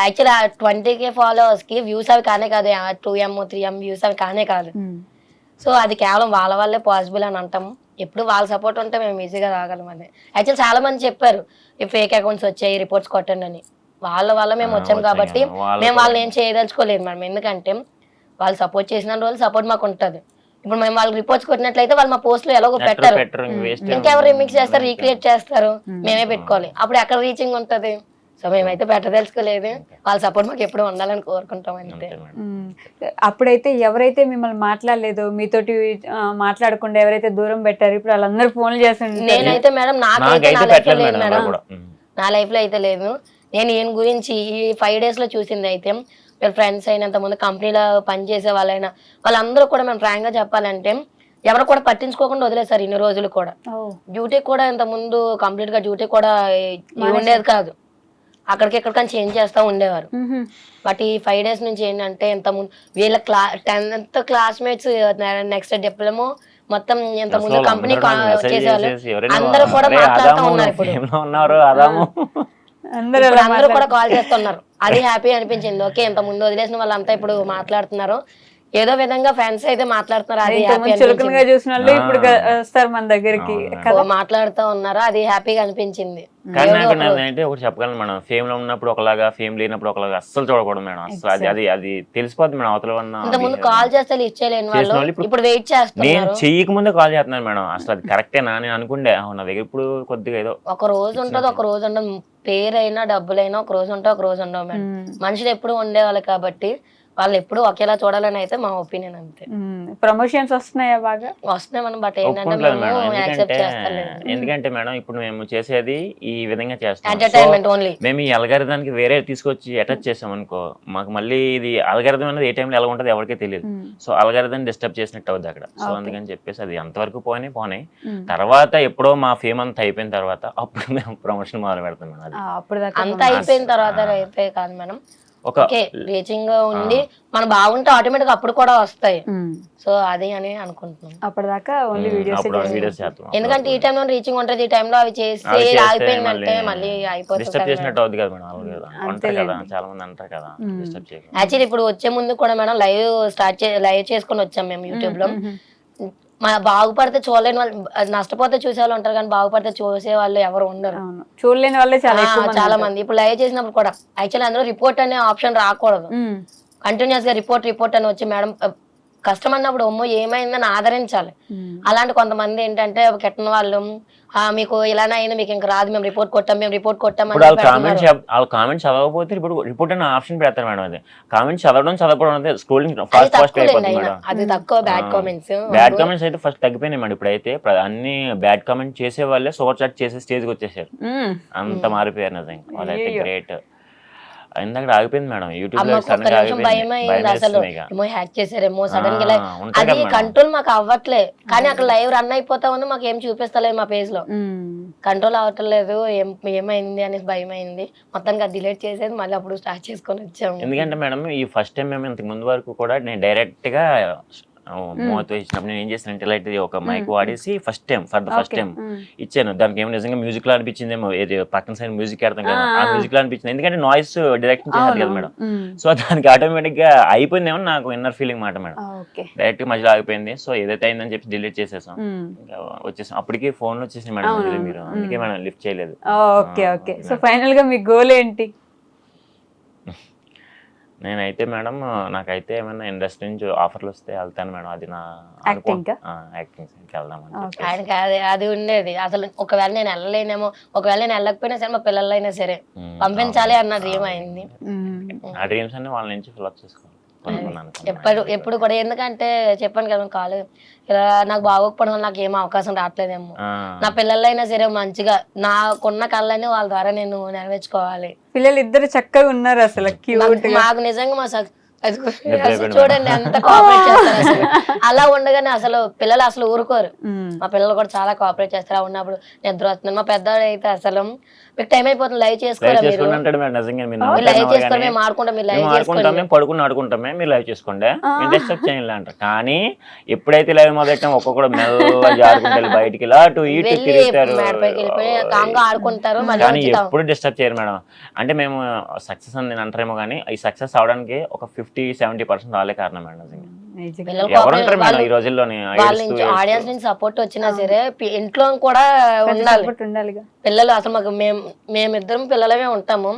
యాక్చువల్ ఆ 20K ఫాలోవర్స్ కి వ్యూస్ అవి కానే కాదు, 2M 3M వ్యూస్ అవి కానే కాదు. సో అది కేవలం వాళ్ళ వల్లే పాసిబుల్ అని అంటాము. ఎప్పుడు వాళ్ళ సపోర్ట్ ఉంటే మేము ఈజీగా రాగలం అని. యాక్చువల్ చాలా మంది చెప్పారు ఈ ఫేక్ అకౌంట్స్ వచ్చాయి రిపోర్ట్స్ కొట్టండి అని, వాళ్ళ వల్ల మేము వచ్చాం కాబట్టి మేము వాళ్ళని ఏం చేయదలుచుకోలేదు మేడం. ఎందుకంటే వాళ్ళు సపోర్ట్ చేసిన రోజు సపోర్ట్ మాకు ఉంటుంది. ఇప్పుడు మేము వాళ్ళకి రిపోర్ట్స్ కొట్టినట్లయితే వాళ్ళు మా పోస్టులు ఎలాగో పెట్టారు, ఇంకెవరు రిమిక్స్ చేస్తారు, రీక్రియేట్ చేస్తారు, మేమే పెట్టుకోవాలి, అప్పుడు ఎక్కడ రీచింగ్ ఉంటది. సో మేమైతే పెట్టదలుచుకోలేదు, వాళ్ళ సపోర్ట్ మాకు ఎప్పుడు ఉండాలని కోరుకుంటాం అంతే. అప్పుడైతే ఎవరైతే మిమ్మల్ని మాట్లాడలేదో, మీతోటి మాట్లాడకుండా ఎవరైతే దూరం పెట్టారు, ఇప్పుడు వాళ్ళందరూ ఫోన్లు చేస్తుంటారు. నేనైతే మేడం నాకైతే నా లైఫ్ లో లేదు మేడం, నా లైఫ్ లో అయితే లేదు. నేను ఈయన గురించి ఈ 5 days లో చూసింది అయితే, వీళ్ళ ఫ్రెండ్స్ అయినంత ముందు కంపెనీలో పనిచేసే వాళ్ళైనా వాళ్ళందరూ కూడా మేము ఫ్రాంక్ గా చెప్పాలంటే ఎవరు కూడా పట్టించుకోకుండా వదిలేసారు ఇన్ని రోజులు కూడా. డ్యూటీ కూడా ఇంత ముందు కంప్లీట్ గా డ్యూటీ కూడా ఉండేది కాదు, అక్కడికి ఎక్కడికైనా చేంజ్ చేస్తా ఉండేవారు. బట్ ఈ 5 days నుంచి ఏంటంటే ఇంత ముందు వీళ్ళ 10th క్లాస్మేట్స్, నెక్స్ట్ డిప్లొమో, మొత్తం ఎంత ముందు కంపెనీ చేసేవాళ్ళు అందరూ కూడా మాట్లాడుతూ ఉన్నారు. ఇప్పుడు అందరూ కూడా కాల్ చేస్తున్నారు, అది హ్యాపీ అనిపించింది. ఓకే, ఇంత ముందు వదిలేసిన వాళ్ళంతా ఇప్పుడు మాట్లాడుతున్నారు, ఏదో విధంగా ఫ్యాన్స్ అయితే మాట్లాడుతున్నారు, అది మన దగ్గరికి మాట్లాడుతూ ఉన్నారు, అది హ్యాపీగా అనిపించింది. కానీ నాకు నేనైతే ఒకటి చెప్పగలను మేడం, ఫేమ్ లో ఉన్నప్పుడు ఒకలాగా, ఫేమ్ లేనప్పుడు ఒకలాగా అస్సలు చూడకూడదు మేడం. అసలు అది తెలిసిపోద్ది మేడం అవతల ఉన్న. ఇంత ముందు కాల్ చేస్తే ఇచ్చేయలేని వాళ్ళు ఇప్పుడు వెయిట్ చేస్తున్నారు. నేను చెయ్యక ముందే కాల్ చేస్తున్నాను మేడం, అసలు అది కరెక్టేనా అని అనుకుంటే నా దగ్గర ఇప్పుడు కొద్దిగా ఏదో ఒక రోజు ఉంటుంది, ఒక రోజు ఉండదు, పేరైనా డబ్బులైనా ఒక రోజు ఉంటావు, ఒక రోజు ఉండవు మేడం. మనుషులు ఎప్పుడు ఉండేవాళ్ళు కాబట్టి వాళ్ళు ఎప్పుడు ఒకేలా చూడాలని అయితే మా ఒపీనియన్ అంతే. ప్రమోషన్స్ వస్తున్నాయా? బాగా వస్తున్నాయి మనం, బట్ ఏంటంటే ఎందుకంటే మేడం ఇప్పుడు మేము చేసేది ఈ విధంగా చేస్తాం, ఎంటర్టైన్మెంట్ ఓన్లీ. మేము ఈ అల్గారిథానికి వేరే తీసుకొచ్చి అటాచ్ చేసాం అనుకో, మాకు మళ్ళీ ఇది అల్గారిథం అనేది ఏ టైంలో ఎలా ఉంటుంది ఎవరికీ తెలియదు. సో అల్గారిథం డిస్టర్బ్ చేసినట్టు అవుద్ది అక్కడ. సో అందుకని చెప్పేసి అది అంతవరకు పోనీ తర్వాత ఎప్పుడో మా ఫేమ్ అంతా అయిపోయిన తర్వాత అప్పుడు మేము ప్రమోషన్ మొదలు పెడతాం మేడం. అది అంతా అయిపోయిన తర్వాత అయితే కాదు మేడం, ఓకే రీచింగ్ ఉండి మనం బాగుంటే ఆటోమేటిక్ అప్పుడు కూడా వస్తాయి. సో అది అని అనుకుంటున్నాం. అప్పటిదాకా ఓన్లీ వీడియోస్ చేస్తాం, ఎందుకంటే ఈ టైంలో రీచింగ్ ఉంటుంది, ఈ టైంలో అవి చేసి ఆగిపోయిందంటే మళ్ళీ అయిపోతుంది. చాలా మంది అంటారు కదా. యాక్చువల్లీ ఇప్పుడు వచ్చే ముందు కూడా మేడం లైవ్ చేసుకుని వచ్చాం మేము యూట్యూబ్ లో. బాగుపడితే చూడలేని వాళ్ళు, నష్టపోతే చూసే వాళ్ళు ఉంటారు కానీ బాగుపడితే చూసే వాళ్ళు ఎవరు ఉండరు, చూడలేని వాళ్ళే చాలా మంది. ఇప్పుడు లైవ్ చేసినప్పుడు కూడా యాక్చువల్లీ అందులో రిపోర్ట్ అనే ఆప్షన్ రాకూడదు, కంటిన్యూస్ గా రిపోర్ట్ అని వచ్చి మేడం కష్టం అన్నప్పుడు అమ్మో ఏమైందని ఆదరించాలి. అలాంటి కొంతమంది ఏంటంటే కెట్టిన వాళ్ళు మీకు ఇలానే అయింది, మీకు ఇంకా రాదు, మేము రిపోర్ట్ కొట్టాం కామెంట్ చదవకపోతే రిపోర్ట్ అనే ఆప్షన్ పెడతారు మేడం. అది కామెంట్ చదవడం స్క్రోలింగ్ ఫాస్ట్ అయిపోతుంది మేడం. అది తక్కువ బ్యాడ్ కామెంట్స్ అయితే ఫస్ట్ తగ్గిపోయినాయి మేడం. ఇప్పుడైతే అన్ని బ్యాడ్ కామెంట్ చేసే వాళ్ళే సూపర్ చాట్ చేసే స్టేజ్కి వచ్చేసారు, అంత మారిపోయారు నిజంగా. వాళ్ళైతే గ్రేట్. ఇందాక ఆగిపోయింది మేడం యూట్యూబ్ లో, హ్యాక్ చేసారేమో సడన్ గా, అది కంట్రోల్ మాకు అవ్వట్లే. కానీ అక్కడ లైవ్ రన్ అయిపోతా ఉంది, మాకు ఏం చూపిస్తలేదు మా పేజ్ లో, కంట్రోల్ అవ్వట్లేదు, ఏమైంది అనేసి భయం అయింది. మొత్తానికి అది డిలీట్ చేసేది మళ్ళీ అప్పుడు స్టార్ట్ చేసుకొని వచ్చాము. ఎందుకంటే మేడం ఈ ఫస్ట్ టైం మేము ఇంతకు ముందు వరకు కూడా నేను డైరెక్ట్ గా మోతో ఇచ్చినప్పుడు నేను ఏం చేస్తానంటే ఇలా ఒక మైక్ వాడేసి ఫస్ట్ టైం ఇచ్చాను. దానికి ఏమో నిజంగా మ్యూజిక్ లో అనిపించిందేమో, పక్కన సైడ్ మ్యూజిక్ ఆడతాం కదా, ఆ మ్యూజిక్ లో అనిపించింది. ఎందుకంటే నాయిస్ డైరెక్ట్ చేయాలి కదా మేడం. సో దానికి ఆటోమేటిక్ గా అయిపోయిందేమో నాకు ఇన్నర్ ఫీలింగ్ మాట మేడం. డైరెక్ట్ మధ్యలో ఆగిపోయింది. సో ఏదైతే అయిందని చెప్పి డిలీట్ చేసేసాం, వచ్చేసాం. అప్పటికి ఫోన్ వచ్చేసింది మేడం మీరు, అందుకే మేడం లిఫ్ట్ చేయలేదు. ఓకే. సో ఫైనల్ గా మీ గోల్ ఏంటి? నేనైతే మేడం నాకైతే ఏమైనా ఇండస్ట్రీ నుంచి ఆఫర్లు వస్తే వెళ్తాను మేడం. అది నా యాక్టింగ్ వెళ్దామని ఆయనకి అది ఉండేది. అసలు ఒకవేళ నేను వెళ్ళలేనేమో, ఒకవేళ నేను వెళ్ళకపోయినా సరే మా పిల్లలైనా సరే పంపించాలి అన్న డ్రీమ్ అయింది. ఆ డ్రీమ్స్ అన్ని వాళ్ళ నుంచి ఫిల్అప్ చేసుకోవాలి. ఎప్పుడు కూడా ఎందుకంటే చెప్పాను కదా కాలు ఇలా నాకు బాగోకపోవడం వల్ల నాకు ఏం అవకాశం రావట్లేదేమో. నా పిల్లలు అయినా సరే మంచిగా నాకున్న కళ్ళని వాళ్ళ ద్వారా నేను నెరవేర్చుకోవాలి. పిల్లలు ఇద్దరు చక్కగా ఉన్నారు అసలు క్యూట్. మాకు నిజంగా మా చూడండి ఎంత కోఆపరేట్ చేస్తారు అసలు. అలా ఉండగానే అసలు పిల్లలు అసలు ఊరుకోరు. మా పిల్లలు కూడా చాలా కోఆపరేట్ చేస్తారు. అలా ఉన్నప్పుడు నిద్ర వస్తుంది. మా పెద్దవాడు అయితే అసలు మీకు టైం అయిపోతుంది లైవ్ చేసుకోరా మీరు లైవ్ చేసుకోండి మేము ఆడుకుంటాం మీరు లైవ్ చేసుకోండి పడుకుని ఆడుకుంటామే మీరు లైవ్ చేసుకోండి డిస్టర్బ్ చేయాలి అంటారు. కానీ ఎప్పుడైతే లైవ్ మొదలెట్టాం ఒక్కొక్కడు మెల్లగా జారుకుంటారు బయటికి ఇలా అటు ఇటు తిరుగుతారు ఆడుకుంటారు. కానీ ఎప్పుడు డిస్టర్బ్ చేయరు మేడం. అంటే మేము సక్సెస్ అని నేను అంటారేమో కానీ ఈ సక్సెస్ అవడానికి ఒక 50-70% వాళ్ళే కారణం మేడం. ఎవరుంటారు మేడం ఈ రోజుల్లోని ఆడియన్స్ నుంచి సపోర్ట్ వచ్చినా సరే ఇంట్లో కూడా ఉండాలి. పిల్లలు అసలు మాకు మేమిద్దరం పిల్లలమే ఉంటాము.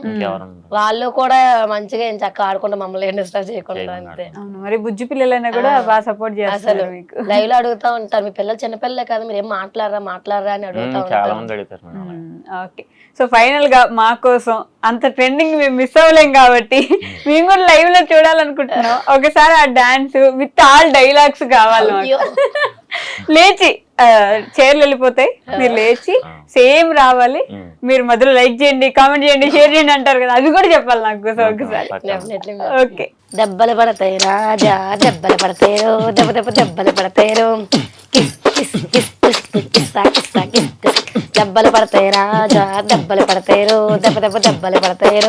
వాళ్ళు కూడా మంచిగా ఏం చక్కగా ఆడుకుంటాం మమ్మల్ని ఏం డిస్టర్బ్ చేయకుండా. అంతే మరి బుజ్జి పిల్లలైనా కూడా బాగా సపోర్ట్ చేస్తారు. లైవ్ లో అడుగుతా ఉంటారు మీ పిల్లలు చిన్నపిల్లలే కదా మీరు ఏం మాట్లాడరా అని అడుగుతా ఉంటారు. ఓకే సో ఫైనల్ గా మా కోసం అంత ట్రెండింగ్ మేము మిస్ అవ్వలేం కాబట్టి మేము కూడా లైవ్ లో చూడాలనుకుంటున్నాం. ఒకసారి ఆ డాన్స్ విత్ ఆల్ డైలాగ్స్ కావాలి మాకు. లేచి చైర్లు వెళ్ళిపోతాయి మీరు లేచి సేమ్ రావాలి. మీరు మధ్యలో లైక్ చేయండి కామెంట్ చేయండి షేర్ చేయండి అంటారు కదా అది కూడా చెప్పాలి నాకు ఒకసారి. ఓకే. దెబ్బలు పడతాయి రాజా దెబ్బలు పడతాయి దెబ్బలు పడతాయి దెబ్బలు పడతాయి రాజా దెబ్బలు పడతాయి దెబ్బలు పడతాయి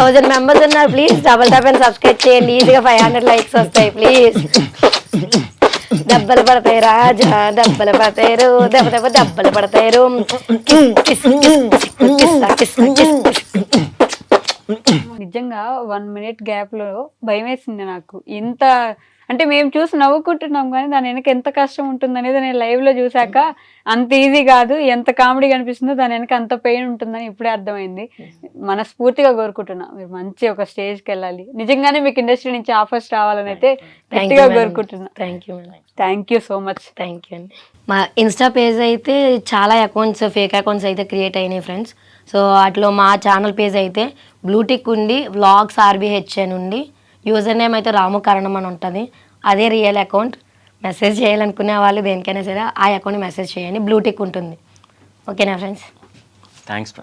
1000 మెంబర్స్ ఉన్నారు please double tap and subscribe చేయండి. ఈజీగా 500 లైక్స్ వస్తాయి ప్లీజ్. దెబ్బలు పడతాయి రాజా దెబ్బలు పడతాయి దెబ్బలు పడతాయి నిజంగా 1 minute గ్యాప్ లో భయం వేసింది నాకు. ఎంత అంటే మేము చూసి నవ్వుకుంటున్నాం కానీ దాని వెనక ఎంత కష్టం ఉంటుంది అనేది నేను లైవ్ లో చూసాక అంత ఈజీ కాదు. ఎంత కామెడీ కనిపిస్తుందో దాని వెనక అంత పెయిన్ ఉంటుందని ఇప్పుడే అర్థమైంది. మనస్ఫూర్తిగా కోరుకుంటున్నా మీరు మంచి ఒక స్టేజ్కి వెళ్ళాలి. నిజంగానే మీకు ఇండస్ట్రీ నుంచి ఆఫర్స్ రావాలని అయితే గట్టిగా కోరుకుంటున్నా. Thank you so much. Thank you అండి. మా ఇన్స్టా పేజ్ అయితే చాలా అకౌంట్స్ ఫేక్ అకౌంట్స్ అయితే క్రియేట్ అయినాయి ఫ్రెండ్స్. సో వాటిలో మా ఛానల్ పేజ్ అయితే బ్లూటిక్ ఉండి వ్లాగ్స్ RBH అని ఉండి యూజర్ నేమ్ అయితే రాము కరణం అని ఉంటుంది. అదే రియల్ అకౌంట్. మెసేజ్ చేయాలనుకునే వాళ్ళు దేనికైనా సరే ఆ అకౌంట్ని మెసేజ్ చేయండి. బ్లూటిక్ ఉంటుంది. ఓకేనా ఫ్రెండ్స్? థ్యాంక్స్.